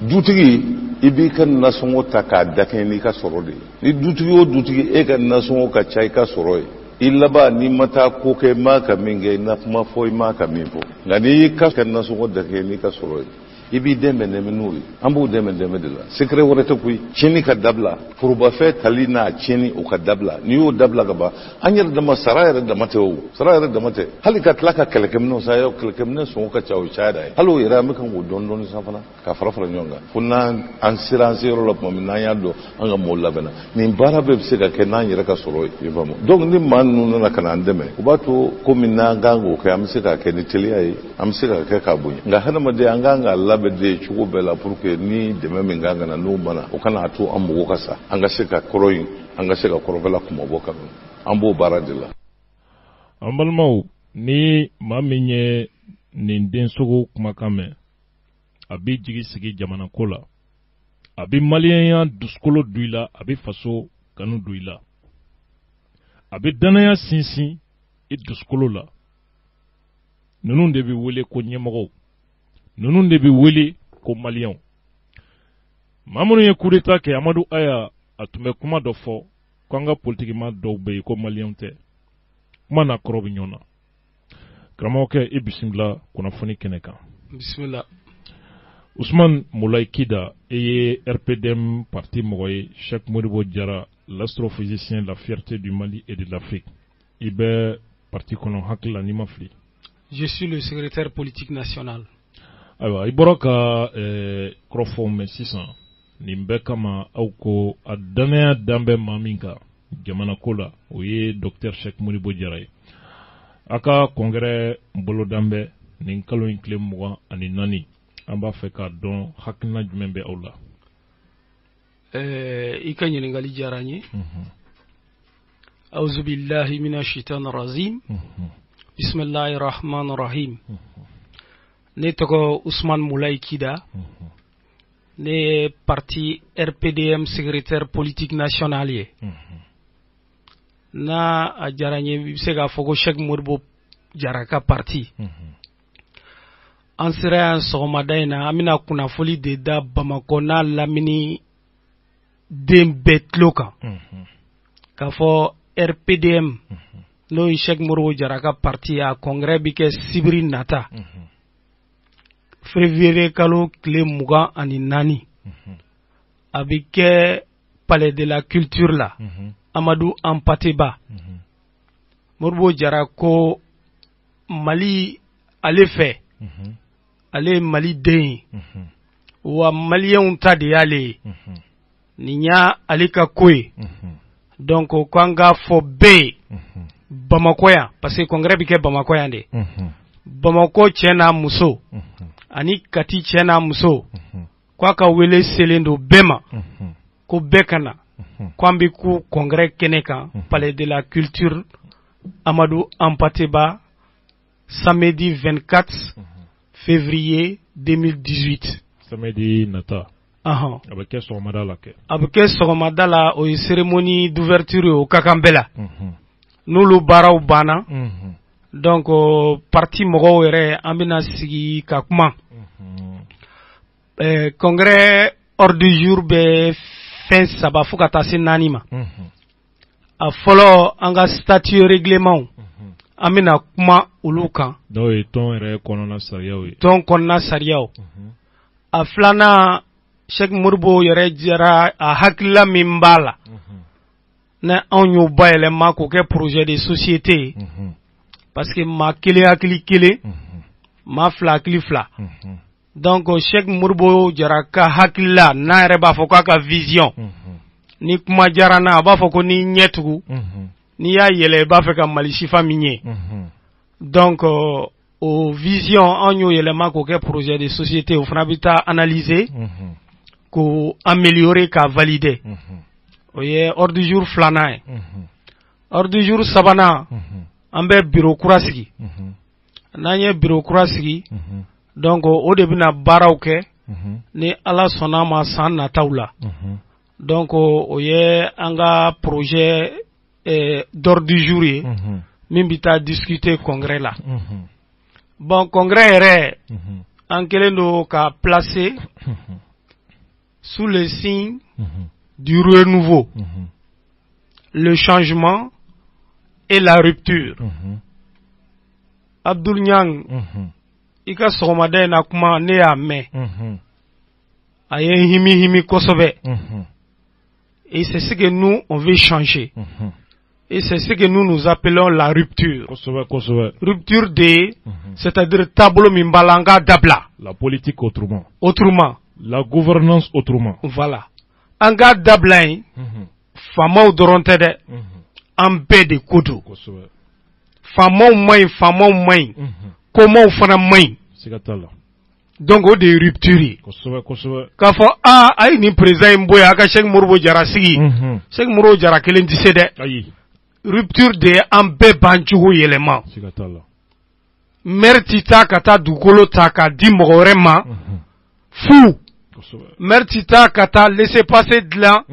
dutigi i b'i ka nasɔngɔ ta k'a dakɛɲɛ n'i ka sɔrɔ de ye ni dutigi o dutigi e ka nasɔngɔ ka ca i ka sɔrɔ ye i laban n'i ma taa ko kɛ i m'a ka min kɛ i na kuma fɔ i m'a ka min fɔ nka n'i y'i ka nasɔngɔ dakɛɲɛ n'i ka sɔrɔ ye i b'i den bɛ dɛmɛ n'o ye an b'o den bɛ dɛmɛ de la secret wɛrɛ tɛ koyi tiɲɛni ka dabila forobafɛn tali n'a tiɲɛni o ka dabila n'i y'o dabila ka ban an yɛrɛ dama sara yɛrɛ dama tɛ o sara yɛrɛ dama tɛ hali ka tila ka kɛlɛkɛminɛw sa yɔ kɛlɛkɛminɛ sɔngɔ ka ca o caya da ye hali o yɛrɛ an bɛ kan k'o dɔɔni dɔɔni san fana ka fara fara ɲɔgɔn kan fo n'an sera an seyɔrɔ la tuma min n'an y'a dɔn an ka mɔɔw labɛnna nin baara bɛɛ bɛ se ka kɛ n'an yɛrɛ ka sɔrɔ ye i faamu donc ni maa ninnu nana ka na an dɛmɛ o b'a to komi n'an kan k'o kɛ an bɛ se k'a kɛ ni teliya ye an bɛ se k'a kɛ k'a bonya nka hadamaden an kan ka labɛn de cogo bɛɛ la pour que ni dɛmɛ min kan ka na n'o mana o kana a to an mago ka sa an ka se ka kɔrɔ in an ka se ka kɔrɔfɛla kumabɔ ka min an b'o baara de la. an balimaw ni maa min ye nin densogo kumakan mɛn a bɛ jigi sigi jamana ko la a bɛ maliyɛnya dusukolo don i la a bɛ faso kanu don i la a bɛ danaya sinsin i dusukolo la ninnu de bɛ wele ko ɲɛmɔgɔw ninnu de bɛ wele ko maliyɛnw maa minnu ye coup d'état kɛ Amadu Aya a tun bɛ kuma dɔ fɔ ko an ka politikima dɔw bɛ yen ko maliyɛnw tɛ kuma n'a kɔrɔ bɛ ɲɔgɔn na karamɔgɔkɛ i bisimila kunnafoni kɛnɛ kan. Bisimila. Ousmane Moulaye Kida e ye RPDM parti mɔgɔ ye Cheikh Modibo Diarra l'astrophysicien la fierté du Mali et de l'Afrique i bɛ parti kɔnɔ hakili la n'i ma fili. Je suis le secrétaire politique national. Ayiwa i bɔra ka kɔrɔfɔw mɛn sisan nin bɛɛ kama aw ko a danaya dan bɛ maa min kan jamana ko la o ye Dr Cheikh Modibo Diarra ye a ka congrès bolodan bɛ nin kalo in tile 24 an b'a fɛ k'a dɔn hakilina jumɛn bɛ aw la. I ka ɲininkali diyara n ye. Auzu billahi minash shaitanir rajim. Bismillahir rahmanir rahim. Ne tɔgɔ Ousmane Moulaye Kida. Ne ye parti RPDM secrétaire politique national ye. Na a diyara n ye i bɛ se k'a fɔ ko Cheikh Modibo Diarra ka parti. An sera yan sɔgɔmada in na an bɛna kunnafoli de da Bamakɔ n'a Lamini den bɛɛ tulo kan k'a fɔ RPDM n'o ye Cheikh Modibo Diarra ka parti a congrès bɛ kɛ sibiri nata février kalo tile 24 a bɛ kɛ palais de la culture la Amadou Hampâté-Bâ. Modibo Diarra ko Mali ale fɛ ale Mali den wa maliyɛnw ta de y'ale ye nin y'a ale ka ko ye donc ko an k'a fɔ bɛɛ ye Bamakɔ yan parce que congrès bɛ kɛ Bamakɔ yan de Bamakɔ cɛ n'a muso ani Kati cɛ n'a muso k'a ka wele selen don bɛɛ ma ko bɛɛ ka na k'an bɛ ku congrès kɛnɛ kan palais de la culture Amadou Hampâté-Bâ samedi 24 février 2018. Samedi nata. A bɛ kɛ sɔgɔmada la kɛ. A bɛ kɛ sɔgɔmada la o ye cérémonie d'ouverture o ka kan bɛɛ la. N'olu baaraw banna. Donc parti mɔgɔw yɛrɛ an bɛna sigi ka kuma. Congrès ordre du jour bɛ fɛn 3 fo ka taa se 4 ma. A fɔlɔ an ka statut règlement an bɛna kuma olu kan. N'o ye tɔn yɛrɛ kɔnɔna sariyaw ye. Tɔn kɔnɔna sariyaw. A filanan Cheikh Modibo yɛrɛ Diarra a hakilila min b'a la. Na anw y'o bayɛlɛma k'o kɛ projet de société. Parce que maa kelen hakili kelen, maa fila hakili fila. Donc Cheikh Modibo Diarra ka hakilila n'a yɛrɛ b'a fɔ k'a ka vision. Ni kuma diyara n'a a b'a fɔ ko ni ɲɛ tugu. N'i y'a yɛlɛ i b'a fɛ ka Mali sifa min ye. Donc o vision an y'o yɛlɛma k'o kɛ projet de société o fana bɛ taa analyser k'o améliorer k'a valider. O ye ordre du jour filanan ye. Ordre du jour sabanan an bɛ bureau kura sigi. N'an ye bureau kura sigi donc o de bɛna baaraw kɛ ni Ala sɔnna ma san nataw la. Donc o ye an ka projet d'ordre du jour ye min bɛ taa discuter congrès la. Bon congrès yɛrɛ an kɛlen don ka placer sous le signe du renouveau, le changement et la rupture. Abdoul Niang i ka sɔgɔmada in na kuma ne y'a mɛn a ye himi kosɛbɛ et c'est ce que nous on veut changer et c'est ce que nous appelons la rupture rupture de c'est-à-dire tableau min b'a la an k'a dabila la politique autrement la gouvernance autrement voilà an k'a dabila yen faamaw dɔrɔn tɛ dɛ an bɛɛ de ko don faamaw man ɲi komaw fana man ɲi donc o de ye rupture ye k'a fɔ a ye nin président in bɔ yen a ka Cheikh Modibo Jara sigi Cheikh Modibo Jara kelen tɛ se dɛ rupture de ye an bɛɛ ban cogo yɛlɛma maire ti taa ka taa dugukolo ta k'a di mɔgɔ wɛrɛ ma fu maire ti taa ka taa laisser passer dilan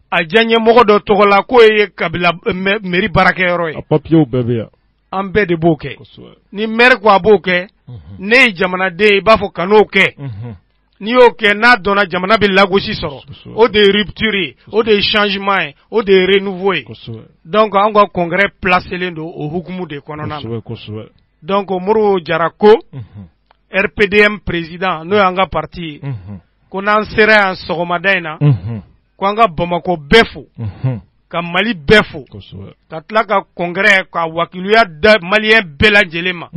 a diya ɲɛmɔgɔ dɔ tɔgɔ la k'o ye kabila mairie baarakɛyɔrɔ ye papiers bɛɛ bɛ yan an bɛɛ de b'o kɛ ni maire ko a b'o kɛ ne ye jamanaden i b'a fɔ ka n'o kɛ n'i y'o kɛ n'a dɔnna jamana bɛ lagosi sɔrɔ o de ye rupture ye o de ye changement ye o de ye renouveau ye donc an ka congrès placelen don o hukumu de kɔnɔna na donc Modibo Jara ko RPDM président n'o y'an ka parti ye ko n'an sera yan sɔgɔmada in na ko an ka Bamako bɛɛ fo ka Mali bɛɛ fo ka tila ka congrès ka wakiluya da malien bɛɛ lajɛlen ma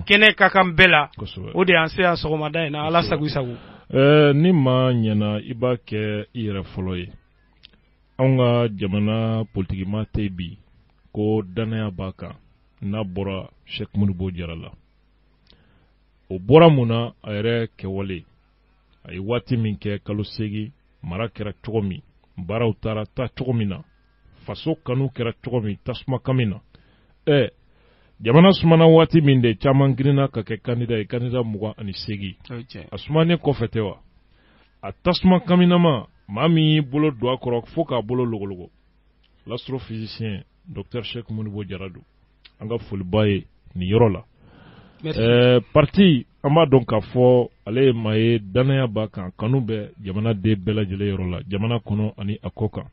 kɛnɛ ka kan bɛɛ la o de y'an se yan sɔgɔmada in na ala sago i sago ni ma ɲɛna i b'a kɛ i yɛrɛ fɔlɔ ye anw ka jamana politikima tɛ bi ko danaya b'a kan n'a bɔra Cheikh Modibo Jara la o bɔra mun na a yɛrɛ kɛwale a ye waati min kɛ kalo 8 mara kɛra cogo min baaraw taara taa cogo min na faso kanu kɛra cogo min tasuma kami na jamana sumana waati min de caman girinna ka kɛ candidat ye candidat 28 a sumanen kɔfɛ tɛ wa a tasuma kaminama maa min y'i bolo don a kɔrɔ fo k'a bolo logologo l'astrophysicien docteur Cheikh Modibo Jara don an ka foliba ye nin yɔrɔ la parti an b'a dɔn k'a fɔ ale ye maa ye danaya b'a kan kanu bɛ jamanaden bɛɛ lajɛlen yɔrɔ la jamana kɔnɔ ani a kɔ kan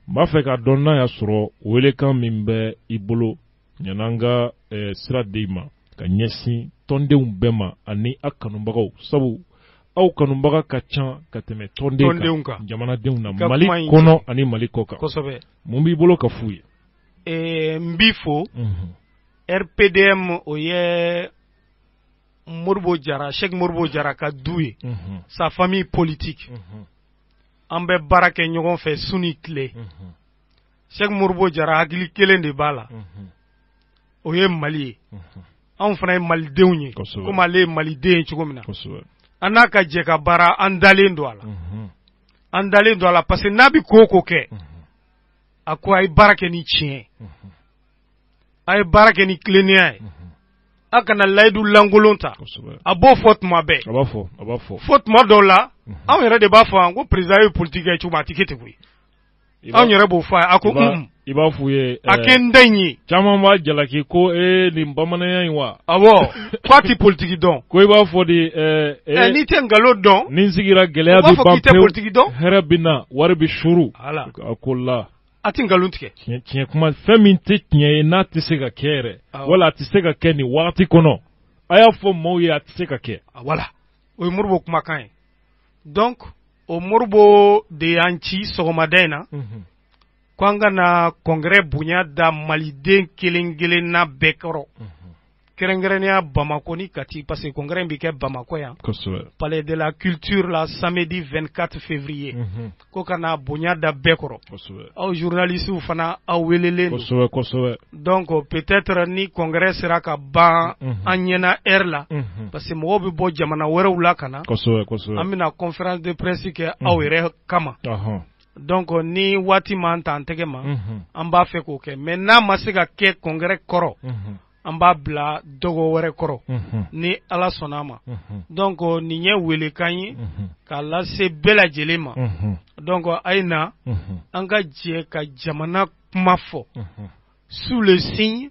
n b'a fɛ k'a dɔn n'a y'a sɔrɔ welekan min bɛ i bolo ɲan'an ka sira di ma ka ɲɛsin tɔndenw bɛɛ ma ani a kanubagaw sabu aw kanubaga ka ca ka tɛmɛ tɔndenw kan jamanadenw na Mali kɔnɔ ani Mali kɔ kan mun b'i bolo ka f'u ye n b'i fo RPDM o ye Modibo Jara Cheikh Modibo Jara ka du ye sa famille politique an bɛ baara kɛ ɲɔgɔn fɛ su ni tile Cheikh Modibo Jara hakili kelen de b'a la o ye Mali ye anw fana ye malidenw ye komi ale ye maliden ye cogo min na an n'a ka jɛ ka baara an dalen don a la parce que n'a bɛ ko o ko kɛ a ko a ye baara kɛ ni tiɲɛ a ye baara kɛ ni tilennenya ye a kana layidu lankolon ta a b'o fɔ tuma bɛɛ a b'a fɔ fo tuma dɔw la anw yɛrɛ de b'a fɔ an ko président ye politique kɛ cogo min a ti kɛ ten koyi anw yɛrɛ b'o fɔ a ko i b'a f'u ye a kɛ n den ye caman b'a jalaki ko nin bamananya in wa awɔ k'a ti politique dɔn ko i b'a fɔ de n'i tɛ nkalon dɔn ni n sigira gɛlɛya bɛ ban pewu hɛrɛ bɛ na wari bɛ suru a ko la a ti nkalon tigɛ tiɲɛ kuma fɛn min tɛ tiɲɛ ye n'a tɛ se ka kɛ yɛrɛ wala a tɛ se ka kɛ nin wagati kɔnɔ a y'a fɔ maaw ye a tɛ se ka kɛ wala o ye Modibo kumakan ye donc o Modibo de y'an ci sɔgɔmada in na ko an ka na congrès bonya da maliden kelen kelenna bɛɛ kɔrɔ kɛrɛnkɛrɛnnenya Bamako ni Kati parce que congrès in bɛ kɛ Bamako yan palais de la culture la samedi 24 février ko ka na bonya da bɛɛ kɔrɔ aw journalistes fana aw welelen don donc peut-être ni congrès sera ka ban an ɲɛna heure la parce que mɔgɔw bɛ bɔ jamana wɛrɛw la ka na an bɛna conférence de presse kɛ aw yɛrɛ kama donc ni waati m'an ta an tɛgɛ ma an b'a fɛ k'o kɛ mais n'a ma se ka kɛ congrès kɔrɔ an b'a bila dogo wɛrɛ kɔrɔ ni ala sɔnna ma donc nin ye welekan ye k'a lase bɛɛ lajɛlen ma donc a ye na an ka jɛ ka jamana kuma fɔ sous le signe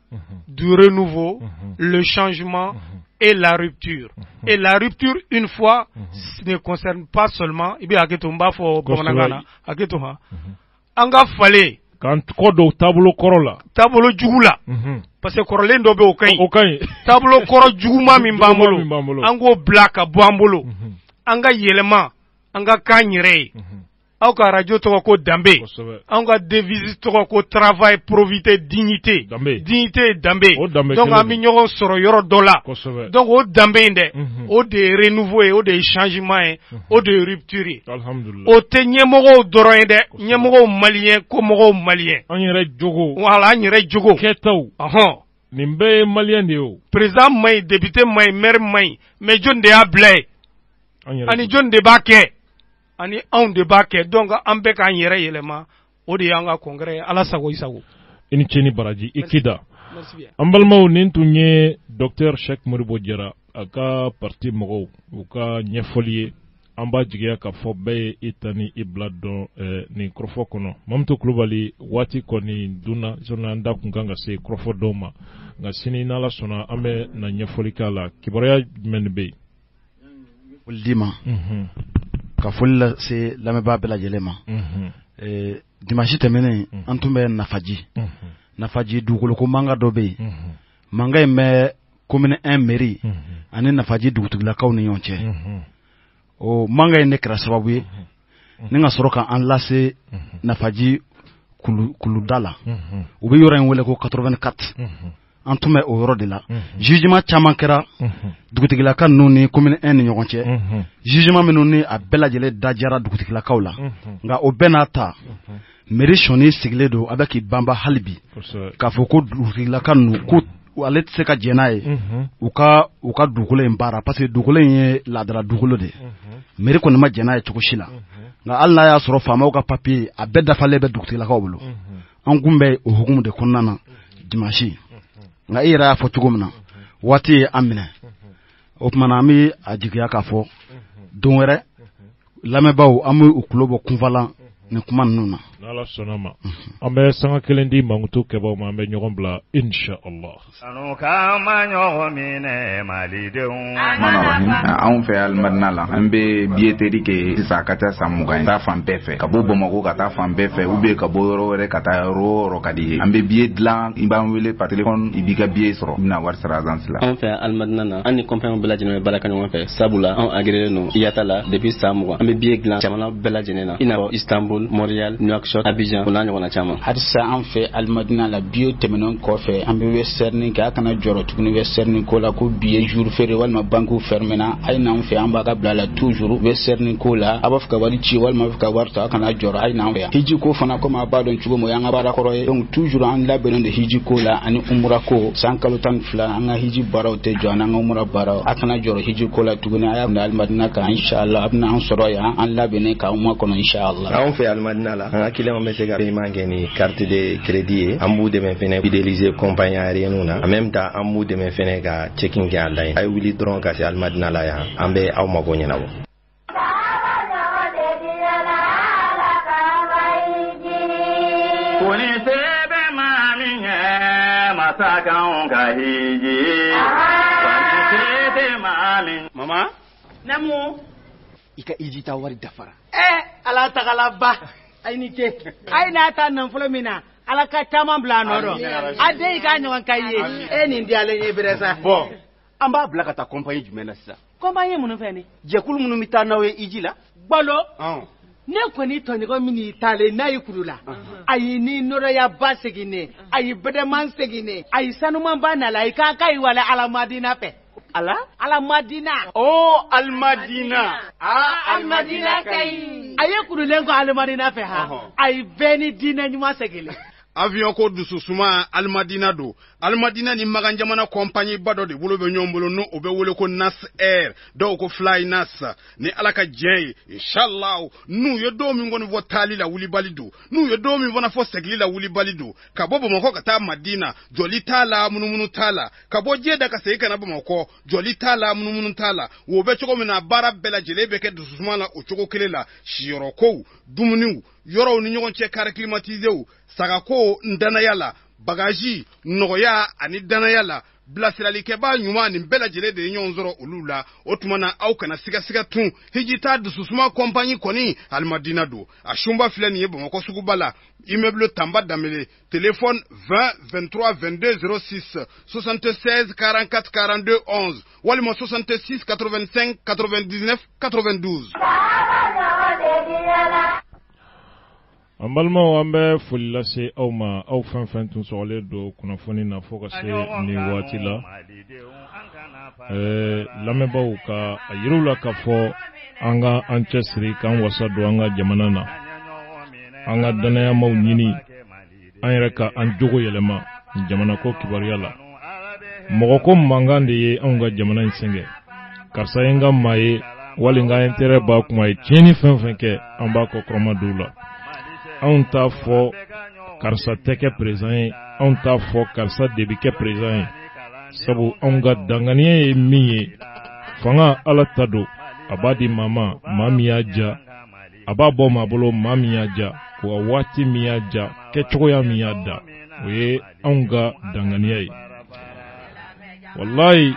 du renouveau le changement et la rupture et la rupture une fois ne concerne pas seulement i bɛ hakɛ to n b'a fɔ bamanankan na hakɛ to an ka falen Kan ko do tableau korola. Tableau jugula. Parce que korolen do be o kayi. Tableau koro juguma min bambolo. Ango black bambolo. Anga yelema, anga kanyere. Aw ka radio to ko dambe. Anga devise to ko travail, probité, dignité. Dignité dambe. Donc ami ñogo soro yoro dola. Donc o dambe inde. O de renouveau, o de changement, o de rupture. Alhamdulillah. O te ñemogo doro inde, ñemogo malien ko mogo malien. Anyere jogo. Voilà, anyere jogo. Ketaw. Nimbe malien de o. Président may, député may, maire may, mais John de ablay. Ani John de Baké. Ani on de Baké. Donc an be kan yere yelema. O de yanga congrès ala sago isago. Ini cheni baraji ikida. Ambalmaw nintunye Dr. Cheikh Modibo Diarra aka parti mogo uka nyefolier amba jigia ka fobe itani ibladon ni krofo kono mamto klubali wati koni duna zona nda kunganga se krofo doma nga sini nala sona ame na nyefolika la kiboya menbe Dima ka fulla se lame babela jelema dimanche temene antumbe nafaji dugolo ko manga dobe manga me commune 1 mairie ani nafaji dugutugla kaw ni yonche o manga ne kra sababu ni nga soroka an lase nafaji kulu dala o be yoran wele ko 84 antume o yoro de la jugement chaman kera dugutugla kan noni commune 1 ni yonche jugement menoni a bela jele dajara dugutugla kawla nga o benata mairie shoni sigledo abaki bamba halbi ka foko dugutugla kan nu ko ale tse ka jenaye uka dugule mbara parce que dugule ye ladra dugulo de mairie ko ma jenaye chukushila nga alla ya soro fama uka papier abeda fale be dugutugla kawlo an gumbe o hukumu de konnana dimanche nga ira fo chugumna wati amine opmana mi ajigiya ka fo donwere lame bawo amu ukulobo kunvala ne kuma nuna nala sonama ambe sanga kelendi mangutu kebo mambe nyogombla insha Allah anu kama nyogomine malideun manarahim an fe almadna la ambe bieteri ke sakata samuga ta fan pefe kabo bomako kata fan pefe ube kabo yoro kata ro kadi ambe biet la ibam wele par téléphone ibiga biet soro na war sara zansla an fe almadna na ani compagnon bela jene bala kan fe sabula an agrele no yatala depuis samuga ambe biet la chamana bela jene na ina Istanbul Montréal Nouakchott Abidjan kuna nyona chama hadisa an fe almadina la bio temenon ko fe ambe westerni ka kana joro tukuni westerni ko la ko biye jour fere walma banku fermena ay na an fe amba ka blala toujours westerni ko la abafka wali ci walma fka warta kana joro ay na ya hiji ko fana ko ma badon chugo mo yanga bara ko donc toujours an la benon de hiji ko la ani umra ko sankalo tan fla anga hiji baraw te jona anga umra baraw akana joro hiji ko la tuguni ay na almadina ka inshallah abna an soro ya an la bene ka umma kono inshallah an fe almadina la akile mo mesega mangeni carte de crédit ambu de men fene fidéliser compagnie aérienne en même temps ambu de men fene ga checking ga line ay wili dron ka ci almadina la ya ambe aw mago nyina wo kuni sebe maminye masaka onga hiji kuni sebe mamin mama namu ika ijita wari dafara ala tagala ba ayni ke ayna ta nan fulo mina ala ka tama bla noro ade ka nyon kaye ni ndi ala nye bresa bon amba bla ka ta compagnie jumena sisa compagnie munu fene jekulu munu mitanawe ijila gbalo ne ko ni to ni ko mini tale na yikurula ayi ni noro ya basegine ayi bedeman segine ayi sanuman bana la ka kai wala ala madina pe ala madina al madina al madina kai aye kurulen ko al madina fe ha ay beni dina nyuma segele avion ko dususuma al madina do al madina ni maganjamana compagnie bado de bulo be nyombolo no obe wole ko nas air do ko fly nas ni alaka jey inshallah nu yo do mi ngoni votali la wuli balido nu yo do mi vona fo segli la wuli balido ka bobo mako ka ta madina joli tala munumunu tala ka bo jeda ka sey kana bomako joli tala munumunu tala wo be choko mina bara bela jelebe ke dususuma la o choko kelela shiro ko dumuni yoro ni nyogon che kar climatisé saga ko ndana yala bagaji nɔgɔya ani danaya la bilasiralikɛba ɲuman nin bɛɛ lajɛlen de ye ɲɔgɔn sɔrɔ olu la o tuma na aw kana sigasiga tun hiji ta dususuma kɔnpanyi kɔni alimadina don a sunba filɛ nin ye bamakɔ suguba la immeuble tamba damele téléphone 20 23 22 06 76 44 42 11 walima 66 85 99 92. An balimaw an bɛ foli lase aw ma aw fɛn fɛn tun sɔgɔlen don kunnafoni na fo ka se nin waati la lamɛnbaaw ka a yiriw la k'a fɔ an ka an cɛsiri k'an wasa don an ka jamana na an ka danayamaw ɲini an yɛrɛ ka an jogo yɛlɛma jamana ko kibaruya la mɔgɔ ko mankan de ye anw ka jamana in sɛngɛ karisa ye n ka maa ye wali n ka intérêt b'a kuma ye tiɲɛni fɛn fɛn kɛ an b'a kɔ kɔrɔma dɔw la anw t'a fɔ karisa tɛ kɛ président ye anw t'a fɔ karisa de bɛ kɛ président ye sabu anw ka danganiya ye min ye fanga ala ta don a b'a di maa ma maa min y'a ja a b'a bɔ maa bolo maa min y'a ja wa waati min y'a ja kɛcogoya min y'a da o ye anw ka danganiya ye wallahi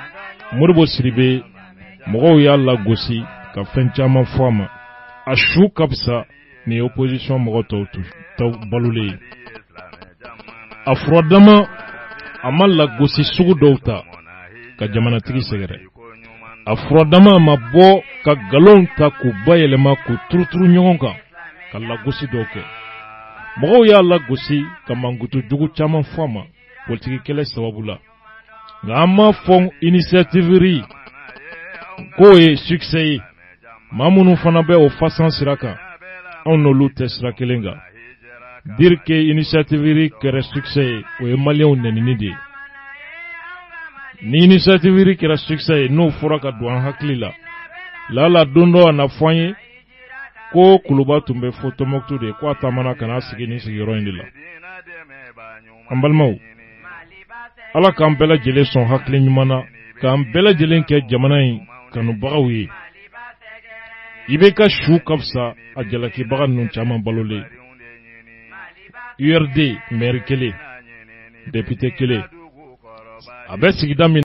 Modibo Sidibe mɔgɔw y'a lagosi ka fɛn caman fɔ a ma a su ka fisa ni opposition mɔgɔ tɔw balolen ye a furadama a ma lagosi sugu dɔw ta ka jamanatigi sɛgɛrɛ a furadama ma bɔ ka galon ta k'u bayɛlɛma k'u turuturu ɲɔgɔn kan ka lagosi dɔw kɛ mɔgɔw y'a lagosi ka mankutu jugu caman fɔ a ma politiki kɛlɛ sababu la nka an ma fɔ initiative k'o ye succès ye maa minnu fana bɛ o fasan sira kan anw n'olu tɛ sira kelen kan dire que initiative kɛra succès ye o ye maliyɛnw nɛnini de ye ni initiative kɛra succès ye n'o fɔra ka don an hakili la lala don dɔ a na fɔ an ye ko Kuluba tun bɛ fɔ Tɔnbɔkutu de ko a taamana ka n'a sigi nin sigiyɔrɔ in de la an balimaw ala k'an bɛɛ lajɛlen sɔn hakili ɲuman na k'an bɛɛ lajɛlen kɛ jamana in kanubagaw ye i bɛ ka su ka fisa a jalakibaga ninnu caman balolen URD maire kelen député kelen a bɛ sigida min